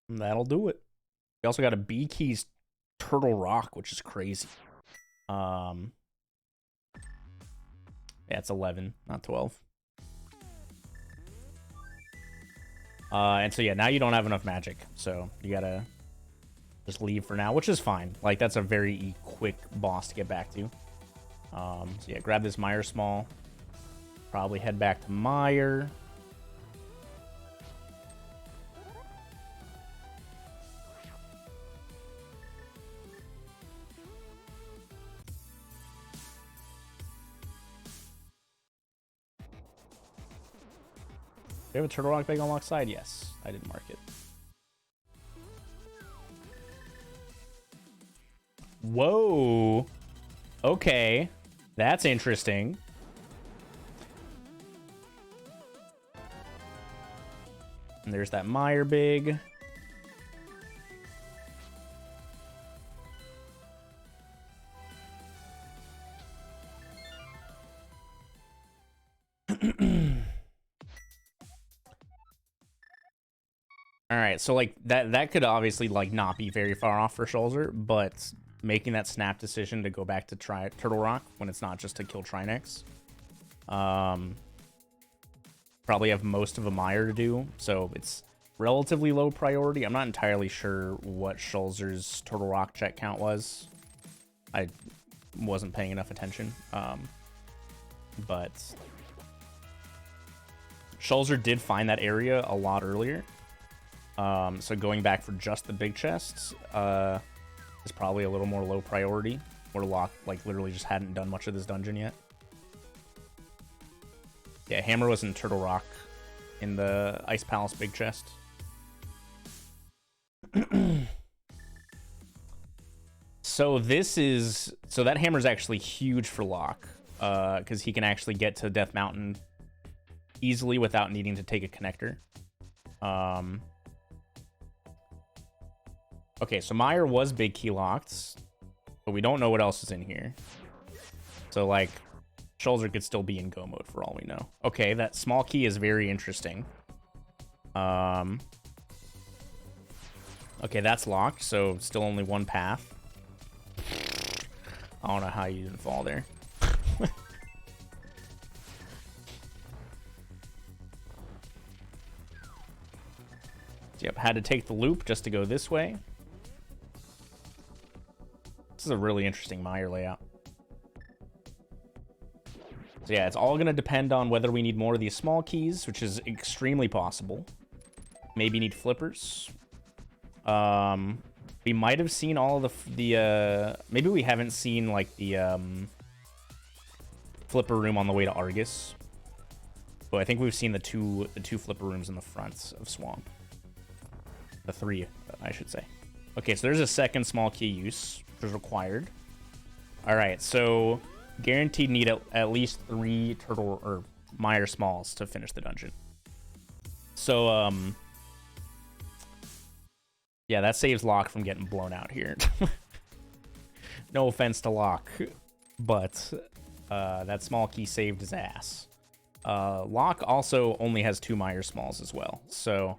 And that'll do it. We also got a B Keys Turtle Rock, which is crazy. Yeah, it's 11, not 12. And so yeah, now you don't have enough magic, so you gotta just leave for now, which is fine. Like, that's a very quick boss to get back to. So yeah, grab this Mire Small. Probably head back to Mire. Do we have a Turtle Rock bag on Locke's side? Yes, I didn't mark it. Whoa. Okay. That's interesting. And there's that Mire big. All right, so like that could obviously like not be very far off for Schulzer, but making that snap decision to go back to try Turtle Rock when it's not just to kill Trinex, probably have most of a Mire to do, so it's relatively low priority. I'm not entirely sure what Schulzer's Turtle Rock check count was. I wasn't paying enough attention, but Schulzer did find that area a lot earlier. So going back for just the big chests is probably a little more low priority, where Locke like literally just hadn't done much of this dungeon yet. Yeah, Hammer was in Turtle Rock in the Ice Palace big chest. So that Hammer's actually huge for Locke, because he can actually get to Death Mountain easily without needing to take a connector. Okay, so Mire was big key locked, but we don't know what else is in here. So, like, Schulzer could still be in go mode for all we know. Okay, that small key is very interesting. Okay, that's locked, so still only one path. I don't know how you didn't fall there. Yep, had to take the loop just to go this way. This is a really interesting Mire layout. So yeah, it's all going to depend on whether we need more of these small keys, which is extremely possible. Maybe need flippers. We might have seen all of the maybe we haven't seen like the flipper room on the way to Argus. But I think we've seen the two flipper rooms in the front of Swamp. The three, I should say. Okay, so there's a second small key use, which is required. All right, so guaranteed need at least 3 turtle or Mire smalls to finish the dungeon. So yeah, that saves Locke from getting blown out here. No offense to Locke, but that small key saved his ass. Locke also only has 2 Mire smalls as well, so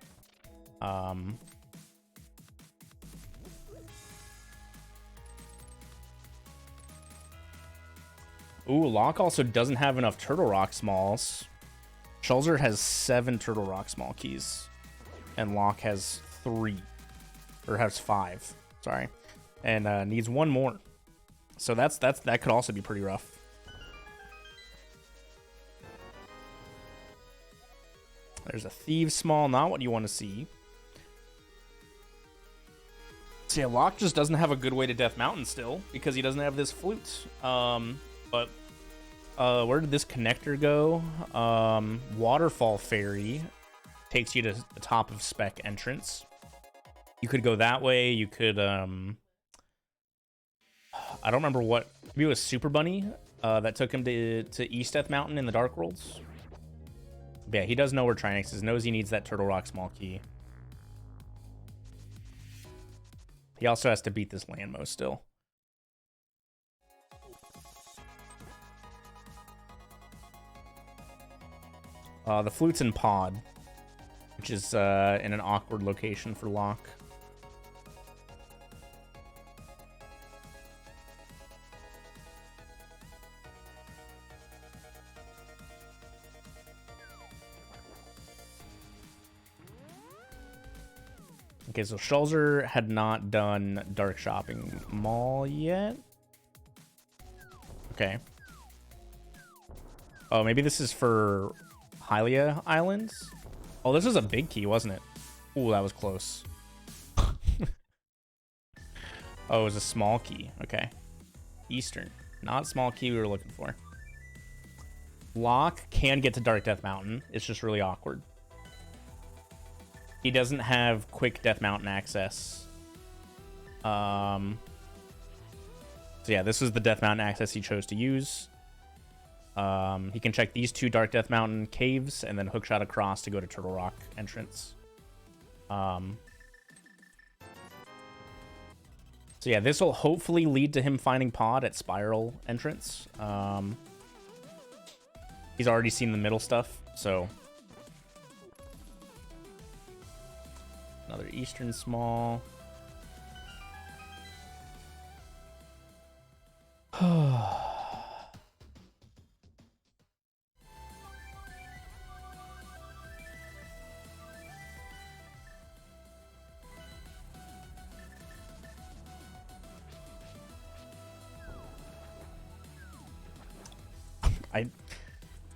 Ooh, Locke also doesn't have enough Turtle Rock Smalls. Schulzer has 7 Turtle Rock Small keys. And Locke has 3. Or has 5. Sorry. And needs 1 more. So that could also be pretty rough. There's a Thieves Small, not what you want to see. So yeah, Locke just doesn't have a good way to Death Mountain still, because he doesn't have this flute. But where did this connector go? Waterfall Fairy takes you to the top of Spec Entrance. You could go that way. You could, I don't remember what, maybe it was Super Bunny that took him to East Death Mountain in the Dark Worlds. But yeah, he does know where Trinix is, knows he needs that Turtle Rock Small key. He also has to beat this Landmo still. The flute's in Pod, which is in an awkward location for Locke. Okay, so Schulzer had not done Dark Shopping Mall yet. Okay. Oh, maybe this is for Hylia Islands? Oh, this was a big key, wasn't it? Ooh, that was close. Oh, it was a small key. Okay. Eastern. Not small key we were looking for. Locke can get to Dark Death Mountain. It's just really awkward. He doesn't have quick Death Mountain access. So yeah, this was the Death Mountain access he chose to use. He can check these 2 Dark Death Mountain caves and then hookshot across to go to Turtle Rock Entrance. So yeah, this will hopefully lead to him finding Pod at Spiral Entrance. He's already seen the middle stuff, so... Another Eastern Small.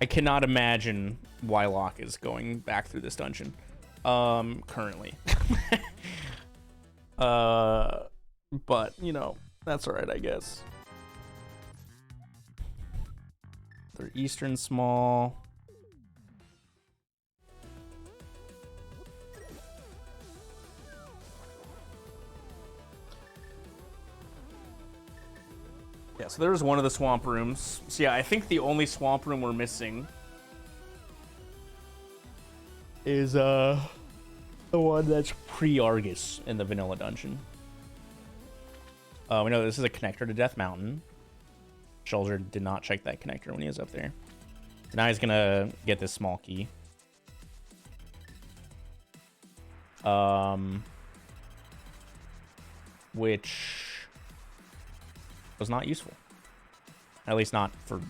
I cannot imagine why Locke is going back through this dungeon. Currently. But, you know, that's alright, I guess. They're Eastern Small. Yeah, so there's one of the swamp rooms. So yeah, I think the only swamp room we're missing is the one that's pre-Argus in the vanilla dungeon. We know this is a connector to Death Mountain. Schulzer did not check that connector when he was up there. So now he's gonna get this small key. Which was not useful. At least not for...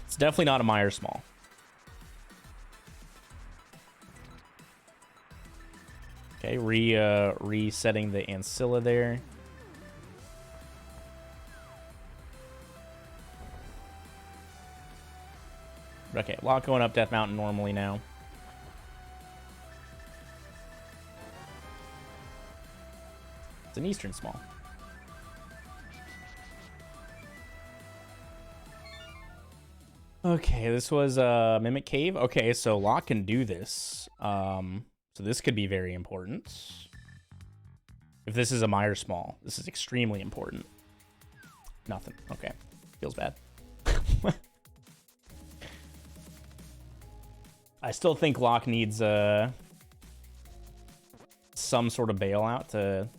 It's definitely not a Meyer Small. Okay, resetting the Ancilla there. Okay, Locke going up Death Mountain normally now. It's an Eastern Small. Okay, this was Mimic Cave. Okay, so Locke can do this. So this could be very important. If this is a Meyer Small, this is extremely important. Nothing. Okay. Feels bad. I still think Locke needs some sort of bailout to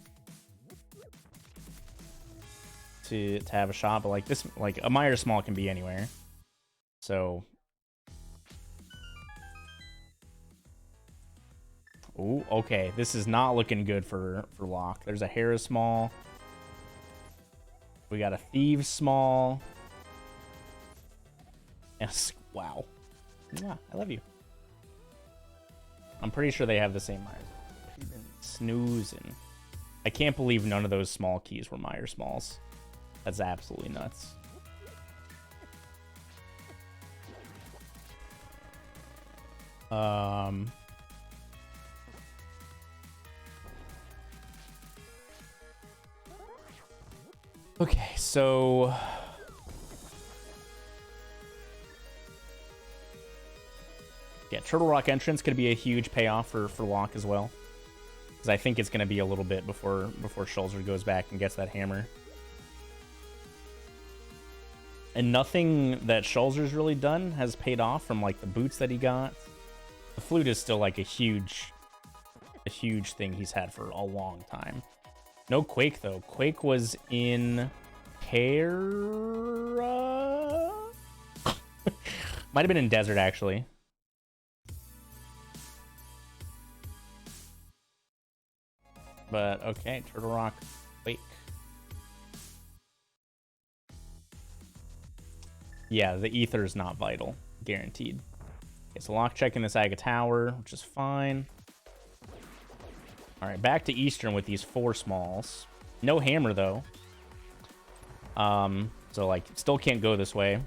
have a shot, but like this, like a Meyer Small can be anywhere. So, ooh, okay, this is not looking good for Locke. There's a Hera Small. We got a Thieves Small. Yes. Wow. Yeah, I love you. I'm pretty sure they have the same Myers. You've been snoozing. I can't believe none of those small keys were Myers Smalls. That's absolutely nuts. Okay, so yeah, Turtle Rock Entrance could be a huge payoff for Locke as well, because I think it's going to be a little bit before Schulzer goes back and gets that hammer. And nothing that Schulzer's really done has paid off from like the boots that he got. The flute is still like a huge thing he's had for a long time. No Quake though. Quake was in Terra. Might have been in Desert actually. But okay, Turtle Rock, Quake. Yeah, the ether is not vital, guaranteed. Okay, so Locke checking this Aga Tower, which is fine. All right, back to Eastern with these 4 smalls. No hammer though. So like, still can't go this way.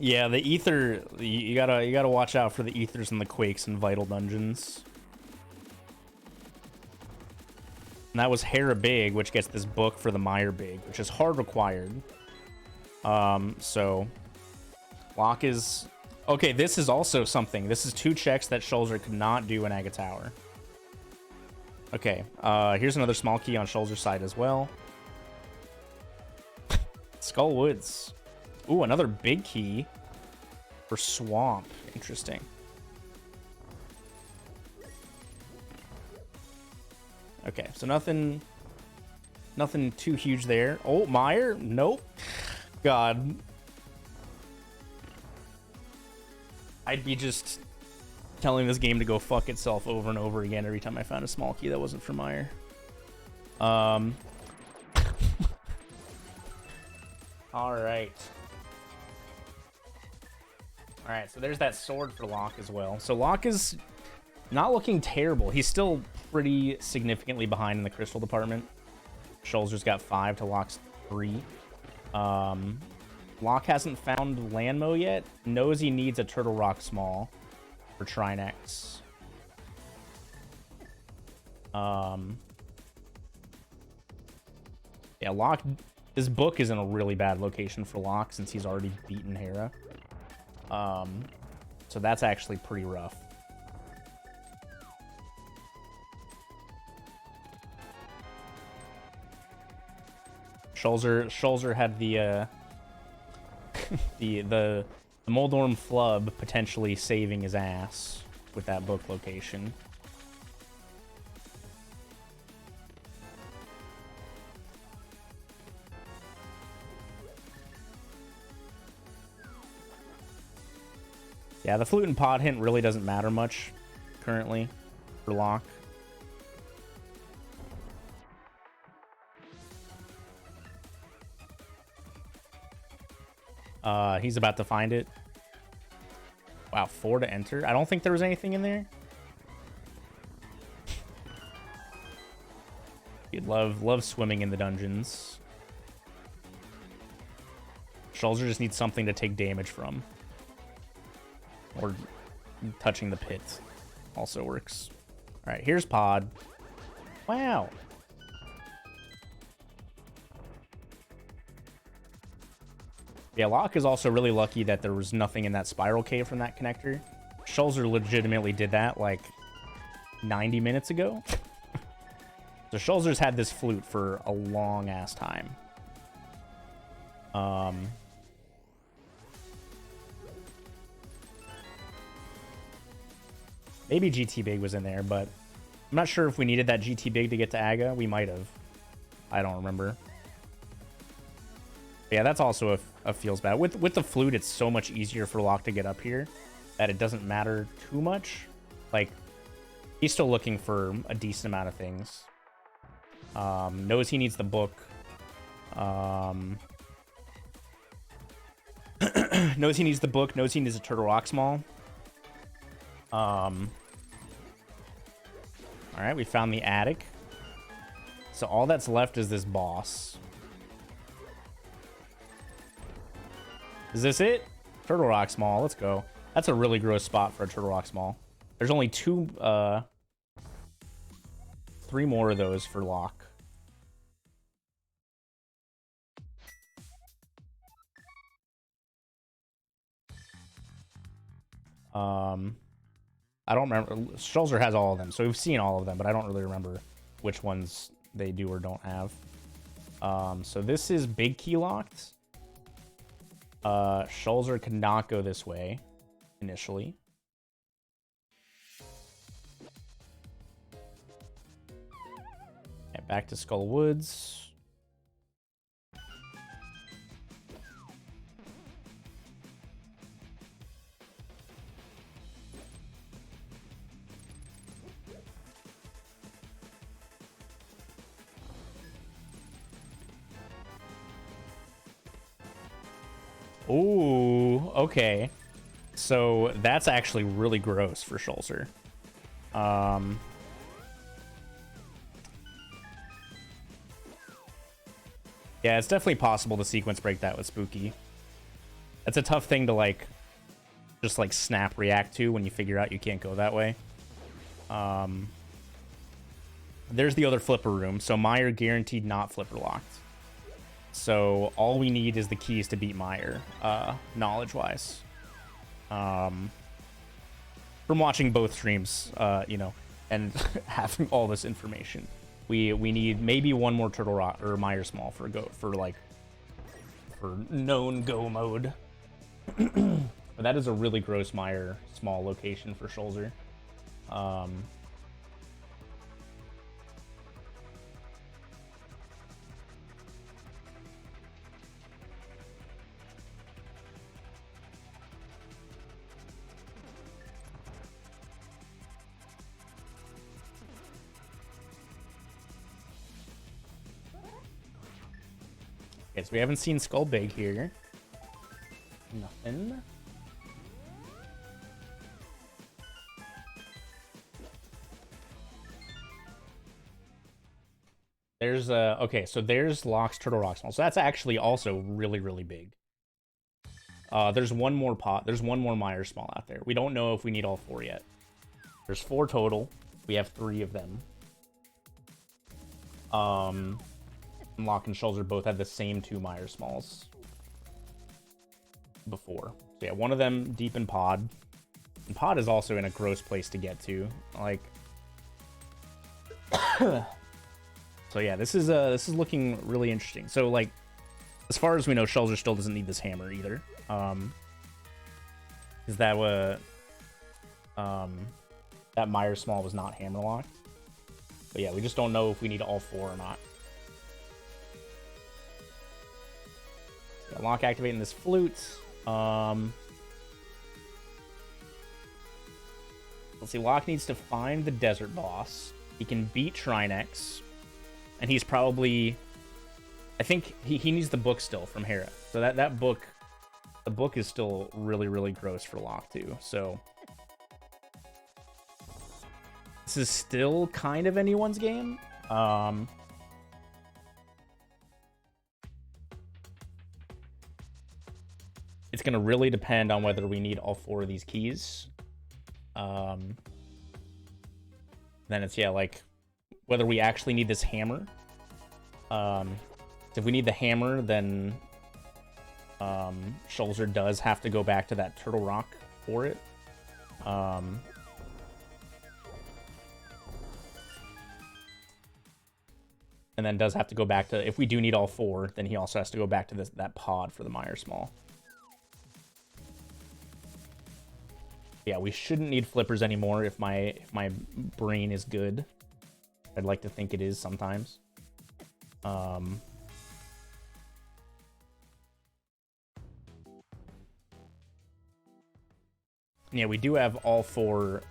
Yeah, the ether, you gotta watch out for the ethers and the quakes and vital dungeons. And that was Hera Big, which gets this book for the Meyer Big, which is hard required. So Locke is okay. This is also something. This is 2 checks that Schulzer could not do in Aga Tower. Okay, here's another small key on Schulzer's side as well. Skull Woods. Ooh, another big key for Swamp. Interesting. Okay, so nothing too huge there. Oh, Meyer? Nope. God. I'd be just telling this game to go fuck itself over and over again every time I found a small key that wasn't for Meyer. All right. All right, so there's that sword for Locke as well. So Locke is not looking terrible. He's still pretty significantly behind in the crystal department. Schulzer's got 5 to Locke's 3. Locke hasn't found Landmo yet. Knows he needs a Turtle Rock Small for Trinex. Yeah, Locke... This book is in a really bad location for Locke since he's already beaten Hera. So that's actually pretty rough. Schulzer had the the Moldorm Flub potentially saving his ass with that book location. Yeah, the flute and pod hint really doesn't matter much currently for Locke. He's about to find it. Wow, 4 to enter. I don't think there was anything in there. You'd love swimming in the dungeons. Schulzer just needs something to take damage from. Or touching the pit also works. All right, here's pod. Wow. Yeah, Locke is also really lucky that there was nothing in that spiral cave from that connector. Schulzer legitimately did that like 90 minutes ago. So Schulzer's had this flute for a long ass time. Maybe GT Big was in there, but I'm not sure if we needed that GT Big to get to Aga. We might have. I don't remember. Yeah, that's also a feels bad. With the flute, it's so much easier for Locke to get up here that it doesn't matter too much. Like, he's still looking for a decent amount of things. Knows he needs the book. Knows he needs the book. Knows he needs a Turtle Rock Small. All right, we found the attic. So all that's left is this boss. Is this it? Turtle Rock Small. Let's go. That's a really gross spot for a Turtle Rock Small. There's only 3 more of those for Locke. I don't remember. Schulzer has all of them, so we've seen all of them, but I don't really remember which ones they do or don't have. So this is big key locked. Schulzer cannot go this way initially. Yeah, back to Skull Woods. Ooh, okay. So that's actually really gross for Schulzer. Yeah, it's definitely possible to sequence break that with Spooky. That's a tough thing to, like, just, like, snap react to when you figure out you can't go that way. There's the other flipper room. So Meyer guaranteed not flipper locked. So all we need is the keys to beat Meyer, knowledge-wise. From watching both streams, you know, and having all this information, we need maybe one more Turtle Rock or Meyer Small for known go mode. But that is a really gross Meyer Small location for Schulzer. Okay, so we haven't seen Skull Big here. Nothing. There's okay, so there's Locke's Turtle Rock Small. So that's actually also really, really big. There's one more pot. There's one more Meyer Small out there. We don't know if we need all 4 yet. There's 4 total. We have 3 of them. Locke and Schulzer both had the same 2 Meyer Smalls before. So yeah, one of them deep in Pod. And Pod is also in a gross place to get to. Like, so yeah, this is looking really interesting. So like, as far as we know, Schulzer still doesn't need this hammer either. Is that what that Meyer Small was not hammer locked? But yeah, we just don't know if we need all 4 or not. So Locke activating this flute. Let's see, Locke needs to find the desert boss. He can beat Shrinex. And he's probably... I think he needs the book still from Hera. So that book... The book is still really, really gross for Locke, too. So... This is still kind of anyone's game. It's going to really depend on whether we need all 4 of these keys. Then it's, yeah, like, whether we actually need this hammer. If we need the hammer, then Schulzer does have to go back to that Turtle Rock for it. And then does have to go back to, if we do need all 4, then he also has to go back to that pod for the Meyer Small. Yeah, we shouldn't need flippers anymore if my brain is good. I'd like to think it is sometimes. Yeah, we do have all 4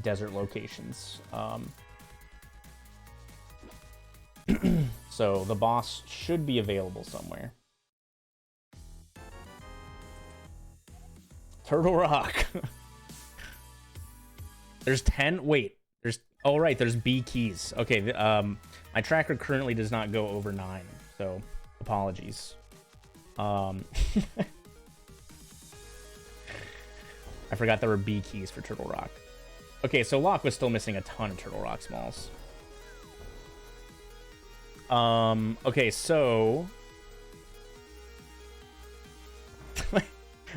desert locations. So the boss should be available somewhere. Turtle Rock. There's 10. Wait, there's. Oh right, there's B keys. Okay, my tracker currently does not go over 9, so apologies. I forgot there were B keys for Turtle Rock. Okay, so Locke was still missing a ton of Turtle Rock smalls. Okay, so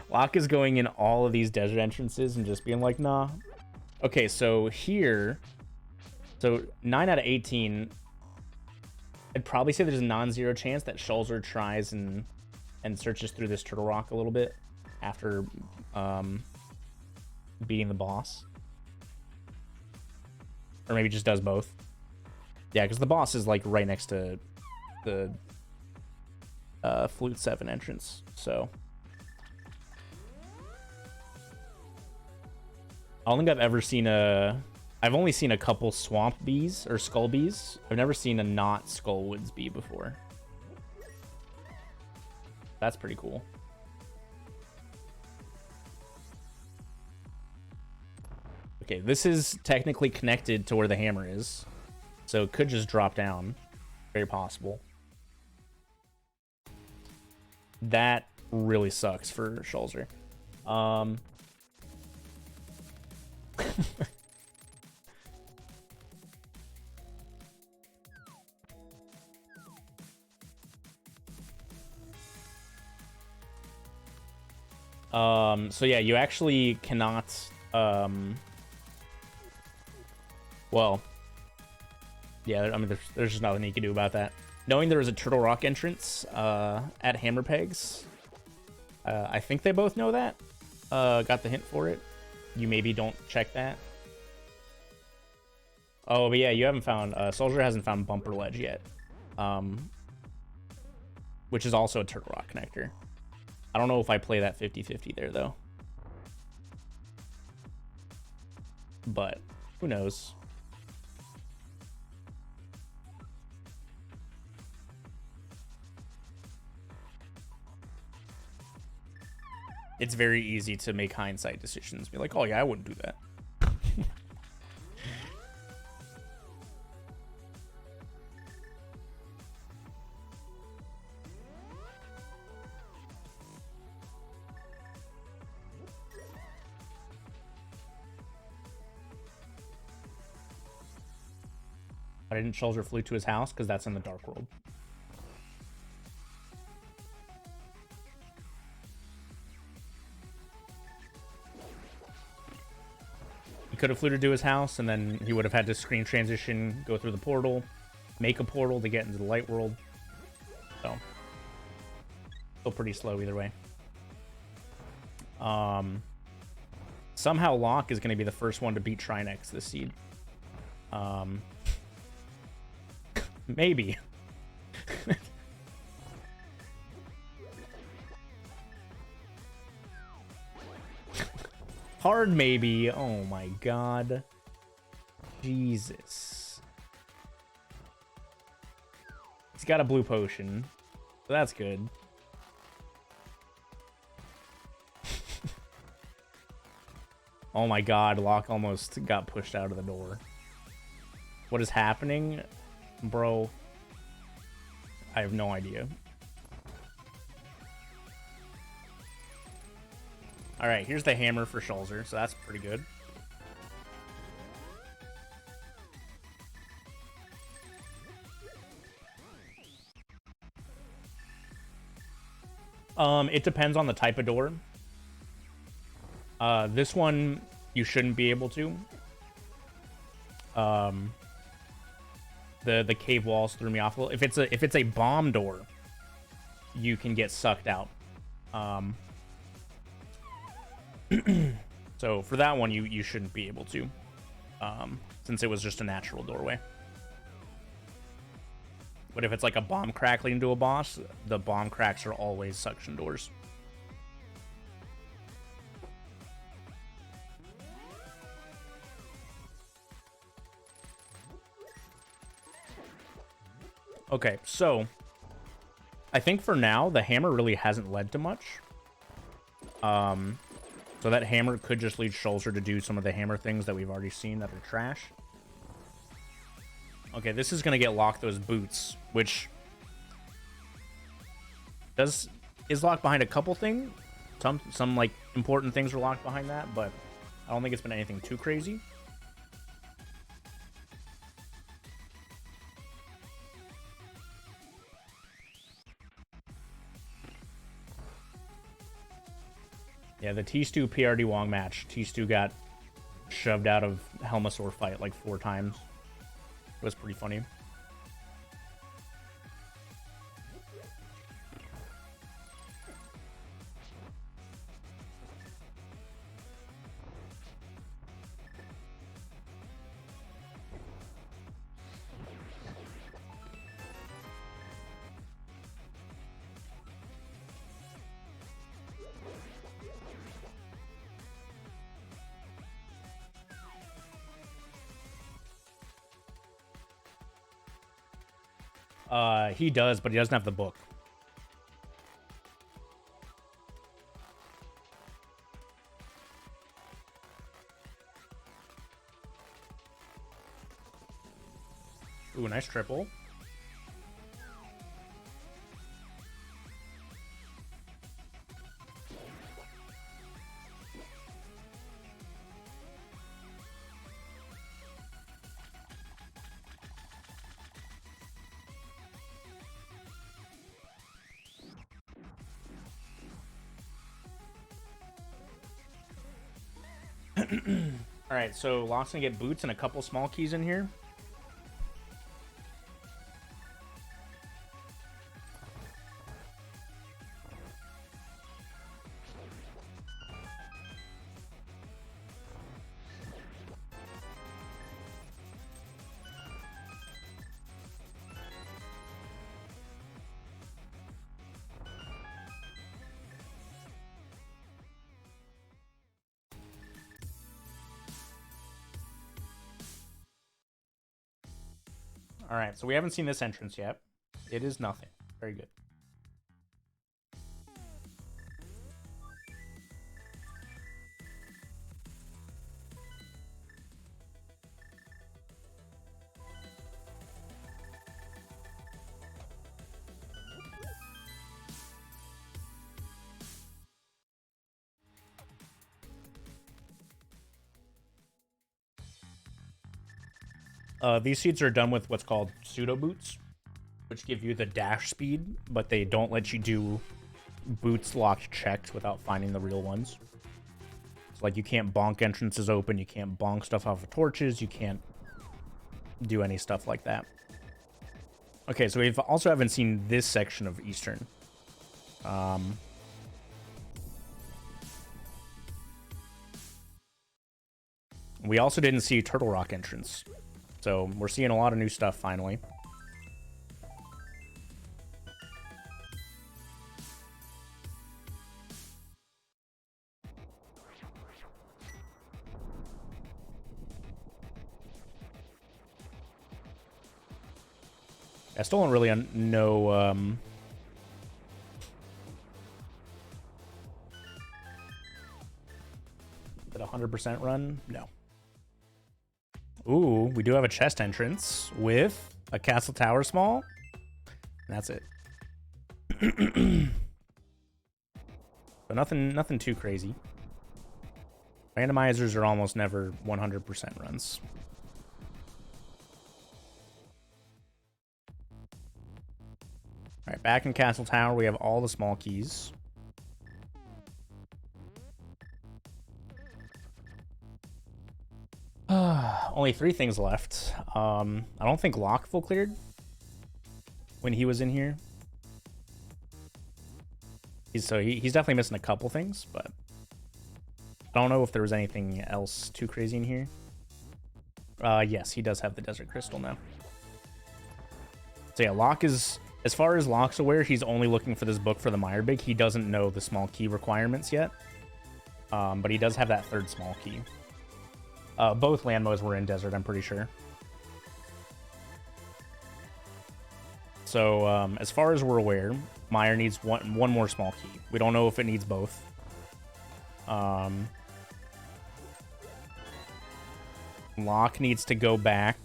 Locke is going in all of these desert entrances and just being like, nah. Okay, so here, so 9 out of 18, I'd probably say there's a non-zero chance that Schulzer tries and searches through this Turtle Rock a little bit after beating the boss. Or maybe just does both. Yeah, because the boss is like right next to the Flute 7 entrance, so I don't think I've ever seen I've only seen a couple swamp bees or skull bees. I've never seen a not Skullwoods bee before. That's pretty cool. Okay, this is technically connected to where the hammer is, so it could just drop down. Very possible. That really sucks for Schulzer. So yeah, you actually cannot, well, yeah, I mean, there's just nothing you can do about that. Knowing there was a Turtle Rock entrance, at Hammer Pegs, I think they both know that, got the hint for it. You maybe don't check that. Oh, but yeah, you haven't found, Soldier hasn't found Bumper Ledge yet, which is also a Turtle Rock connector. I don't know if I play that 50-50 there, though. But who knows? It's very easy to make hindsight decisions. Be like, oh yeah, I wouldn't do that. I didn't Schulzer flew to his house because that's in the Dark World. He could have flew to his house, and then he would have had to screen transition, go through the portal, make a portal to get into the Light World. So, still pretty slow either way. Somehow Locke is going to be the first one to beat Trinex this seed. Maybe. Hard maybe. Oh my god. Jesus. He's got a blue potion, so that's good. Oh my god, Locke almost got pushed out of the door. What is happening? Bro, I have no idea. Alright, here's the hammer for Schulzer, so that's pretty good. It depends on the type of door. This one, you shouldn't be able to. The cave walls threw me off a little. If it's a bomb door, you can get sucked out. So for that one, you shouldn't be able to, since it was just a natural doorway. But if it's like a bomb crack leading to a boss, the bomb cracks are always suction doors. Okay, so I think for now, the hammer really hasn't led to much. So that hammer could just lead Schulzer to do some of the hammer things that we've already seen that are trash. Okay, this is going to get Locke those boots, which is locked behind a couple things. Some like important things are locked behind that, but I don't think it's been anything too crazy. Yeah, the T-Stu PRD Wong match. T-Stu got shoved out of Helmasaur fight like 4 times. It was pretty funny. He does, but he doesn't have the book. Ooh, nice triple. Alright, so Locke's gonna get boots and a couple small keys in here. All right, so we haven't seen this entrance yet. It is nothing. Very good. These seeds are done with what's called pseudo boots, which give you the dash speed, but they don't let you do boots locked checked without finding the real ones. So, like, you can't bonk entrances open, you can't bonk stuff off of torches, you can't do any stuff like that. Okay, so we also haven't seen this section of Eastern. We also didn't see Turtle Rock entrance. So we're seeing a lot of new stuff finally. I still don't really know did 100% run? No. Ooh, we do have a chest entrance with a castle tower small. And that's it. So nothing too crazy. Randomizers are almost never 100% runs. All right, back in Castle Tower, we have all the small keys. Only 3 things left. I don't think Locke full cleared when he was in here. He's definitely missing a couple things, but I don't know if there was anything else too crazy in here. Yes, he does have the Desert Crystal now. So yeah, Locke is, as far as Locke's aware, he's only looking for this book for the Meyerbeek. He doesn't know the small key requirements yet, but he does have that 3rd small key. Both land modes were in desert, I'm pretty sure. So as far as we're aware, Meyer needs one more small key. We don't know if it needs both. Locke needs to go back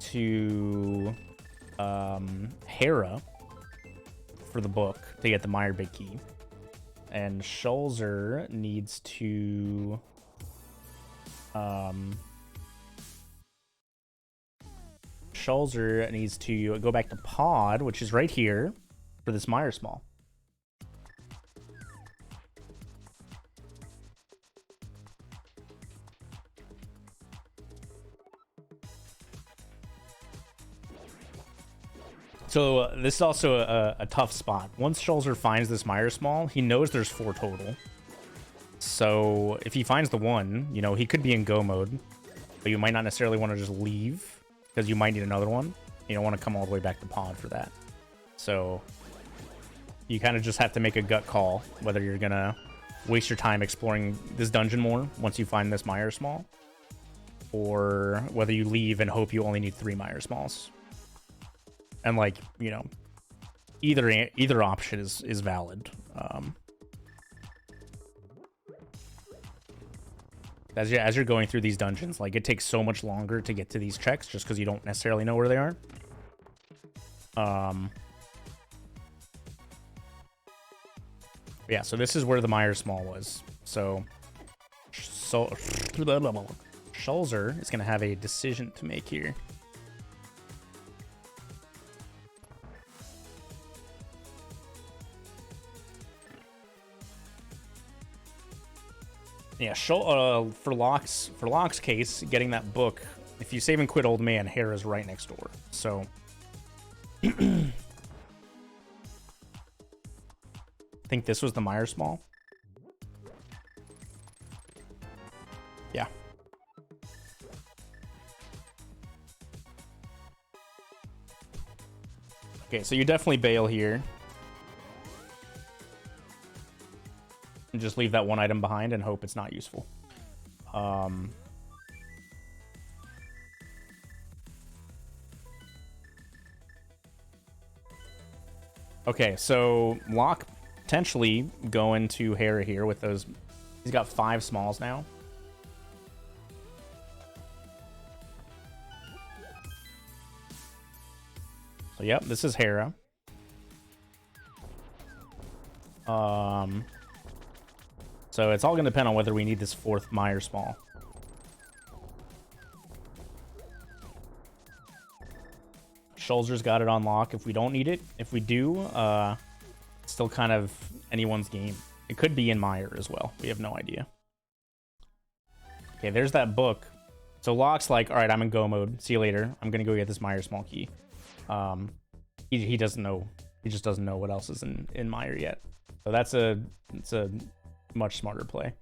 to Hera for the book to get the Meyer big key. And Schulzer needs to go back to Pod, which is right here, for this Meyer small. So this is also a tough spot. Once Schulzer finds this Meyer small, he knows there's 4 total. So if he finds the one, you know, he could be in go mode, but you might not necessarily want to just leave because you might need another one. You don't want to come all the way back to Pod for that. So you kind of just have to make a gut call whether you're going to waste your time exploring this dungeon more once you find this Meyer small, or whether you leave and hope you only need 3 Meyer smalls. And, like, you know, either option is valid. As you're going through these dungeons, like, it takes so much longer to get to these checks just because you don't necessarily know where they are. Yeah, so this is where the Meyer small was. So Schulzer is going to have a decision to make here. Yeah, for Locke's case, getting that book, if you save and quit Old Man, Hera's right next door. So I think this was the Meyer small. Yeah. Okay, so you definitely bail here. And just leave that one item behind and hope it's not useful. Okay, so Locke potentially going to Hera here with those. He's got 5 smalls now. So yep, this is Hera. So it's all going to depend on whether we need this 4th Meyer small. Schulzer's got it on lock if we don't need it. If we do, it's still kind of anyone's game. It could be in Meyer as well. We have no idea. Okay, there's that book. So Locke's like, all right, I'm in go mode. See you later. I'm going to go get this Meyer small key. He doesn't know. He just doesn't know what else is in Meyer yet. So it's a much smarter play.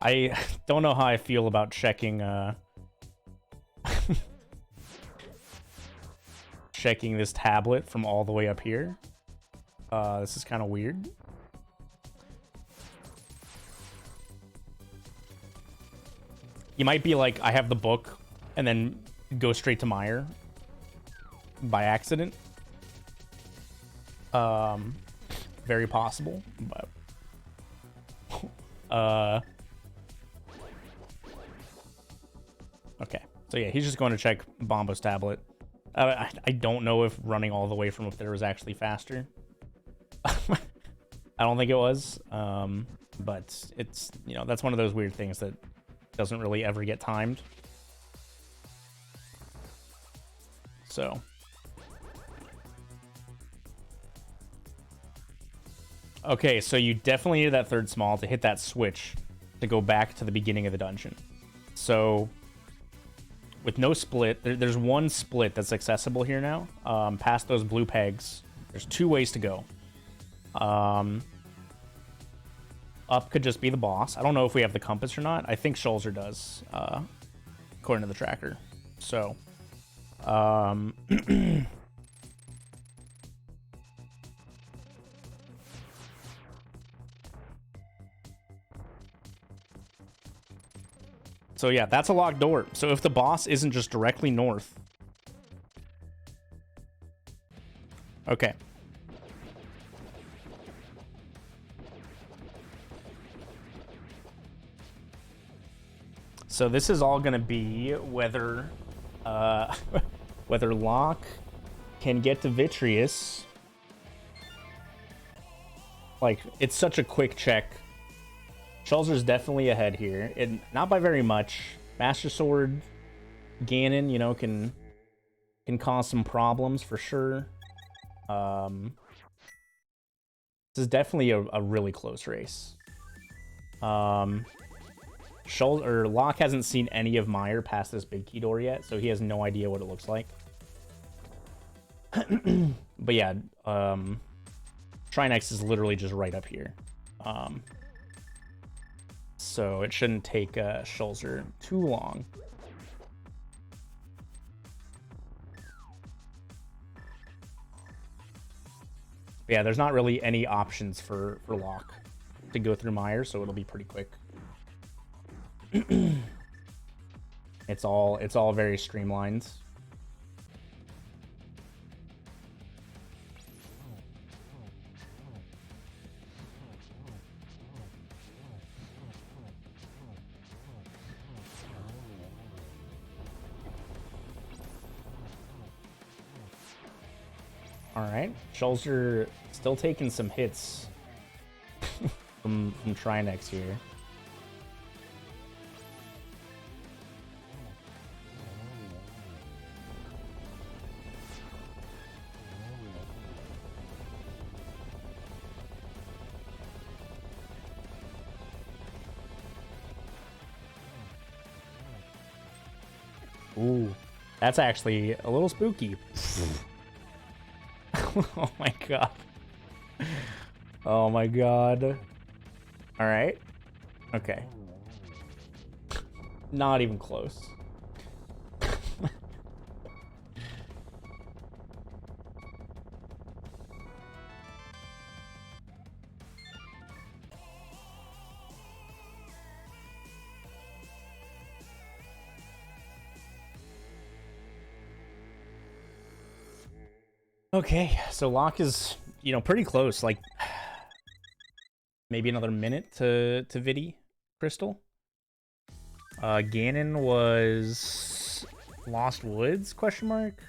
I don't know how I feel about checking checking this tablet from all the way up here. This is kind of weird. You might be like, I have the book, and then go straight to Meyer by accident. Very possible, but okay, so yeah, he's just going to check Bombo's tablet. I don't know if running all the way from up there was actually faster. I don't think it was, but it's, you know, that's one of those weird things that doesn't really ever get timed. So okay, so you definitely need that 3rd small to hit that switch to go back to the beginning of the dungeon. So with no split, there's one split that's accessible here now. Past those blue pegs, there's 2 ways to go. Up could just be the boss. I don't know if we have the compass or not. I think Schulzer does, according to the tracker. So so yeah, that's a locked door. So if the boss isn't just directly north, Okay. So this is all gonna be whether whether Locke can get to Vitreous. Like, it's such a quick check. Schulzer's definitely ahead here, and not by very much. Master Sword Ganon, you know, can cause some problems for sure. This is definitely a really close race. Locke hasn't seen any of Meyer past this big key door yet, so he has no idea what it looks like. But yeah, Trinex is literally just right up here. So it shouldn't take Schulzer too long. But yeah, there's not really any options for Locke to go through Meyer, so it'll be pretty quick. It's all very streamlined. All right, Schulzer still taking some hits from Trinex here. Ooh, that's actually a little spooky. Oh my god. Oh my god. All right. Okay. Not even close. Okay, so Locke is, you know, pretty close. Like, maybe another minute to Vidi Crystal. Ganon was Lost Woods, question mark?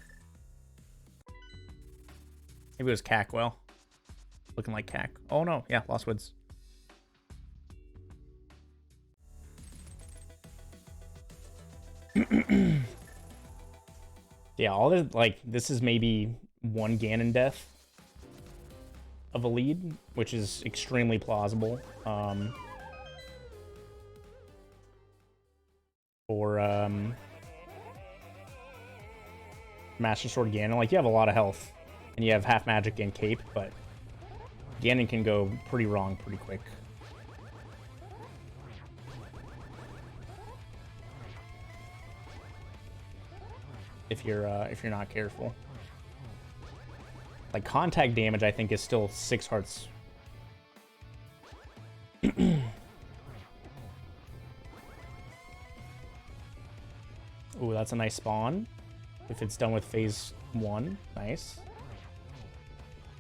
Maybe it was Cackwell. Looking like Cack. Oh no, yeah, Lost Woods. Yeah, all this, like, this is maybe one Ganon death of a lead, which is extremely plausible. For Master Sword Ganon, like, you have a lot of health, and you have half magic and cape, but Ganon can go pretty wrong pretty quick. If you're not careful. Like, contact damage, I think, is still 6 hearts. Ooh, that's a nice spawn. If it's done with phase 1, nice.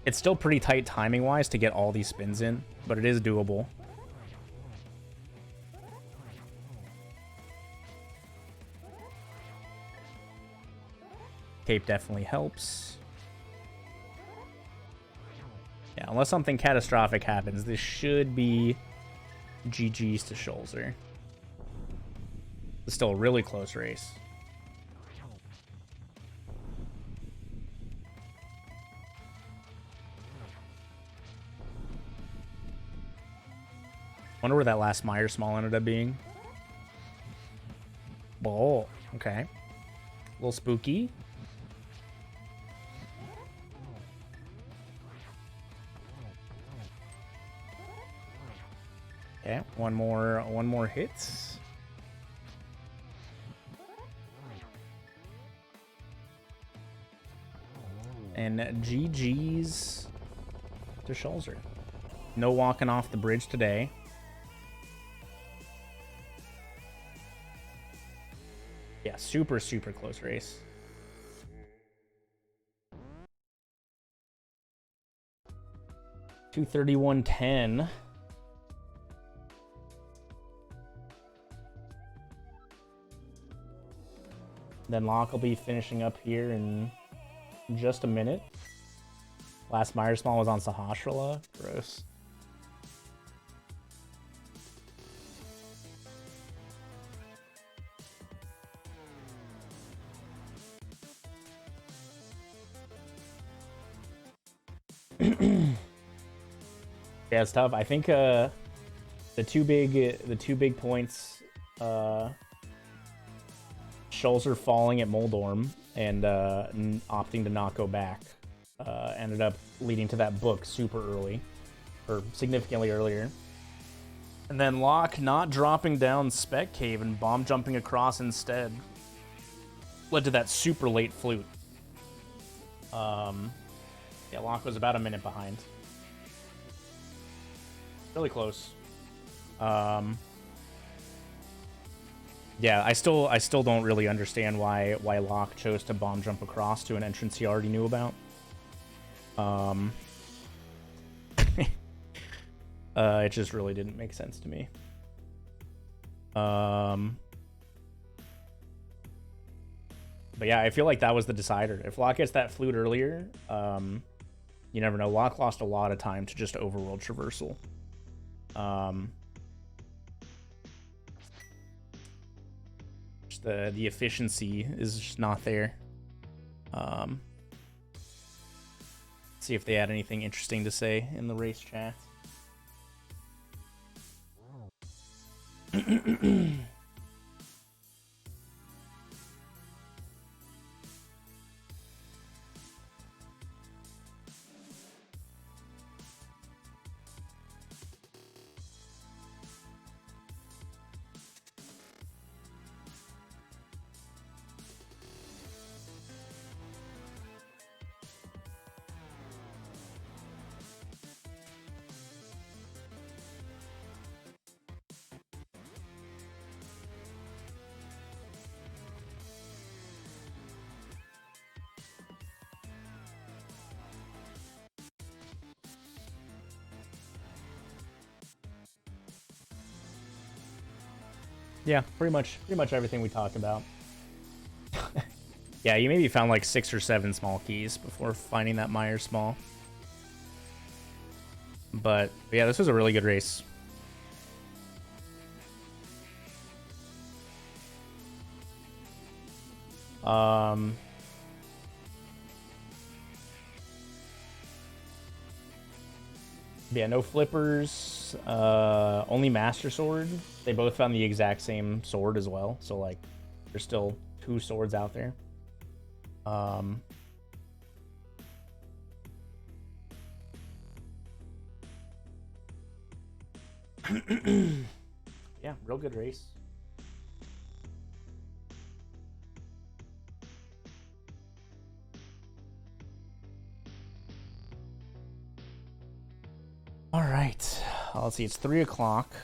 It's still pretty tight timing-wise to get all these spins in, but it is doable. Cape definitely helps. Yeah, unless something catastrophic happens, this should be GG's to Schulzer. It's still a really close race. Wonder where that last Meyer Small ended up being. Oh, okay. A little spooky. Okay, one more hit. And GG's to Schulzer. No walking off the bridge today. Yeah, super close race. 231.10. Then Locke will be finishing up here in just a minute. Last Meyer Small was on Sahasrara. Gross. Yeah, it's tough. I think the two big points, Schulzer falling at Moldorm and opting to not go back, ended up leading to that book super early, or significantly earlier. And then Locke not dropping down Spec Cave and bomb jumping across instead led to that super late flute. Yeah, Locke was about a minute behind. Really close. Yeah, I still don't really understand why Locke chose to bomb jump across to an entrance he already knew about. It just really didn't make sense to me. But yeah, I feel like that was the decider. If Locke gets that flute earlier, you never know. Locke lost a lot of time to just overworld traversal. Just the efficiency is just not there. See if they had anything interesting to say in the race chat. Yeah, pretty much everything we talked about. Yeah, you maybe found like 6 or 7 small keys before finding that Meyer Small. But yeah, this was a really good race. Yeah, no flippers, only Master Sword. They both found the exact same sword as well, so like there's still 2 swords out there. Yeah, real good race. All right, let's see. It's 3 o'clock.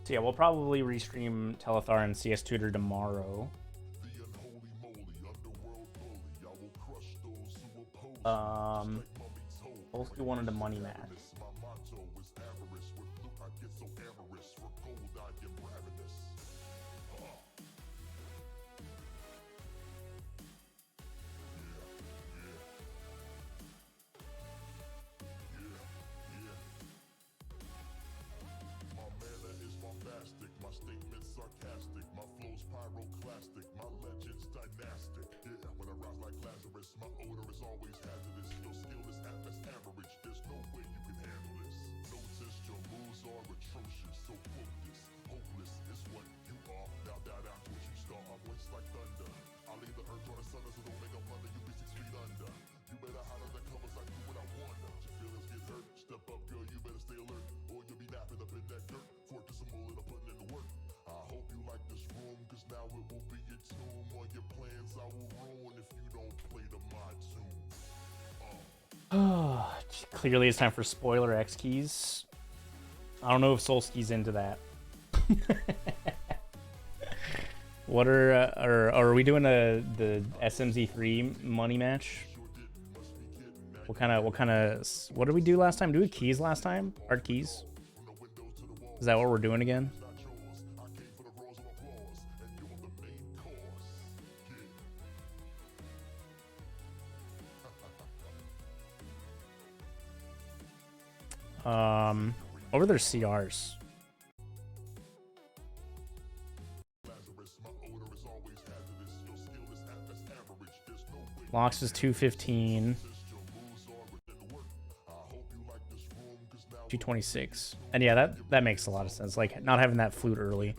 So yeah, we'll probably restream Telethar and CS Tutor tomorrow. Both do one of the money match. Notice your moves are atrocious, so focus. Hopeless is what Oh, clearly it's time for spoiler X keys. I don't know if Solski's into that. What are we doing the SMZ3 money match? What did we do last time? Did we do keys last time? Art keys? Is that what we're doing again? What were their CRs? Locke's is 215. 226. And yeah, that makes a lot of sense. Like, not having that flute early.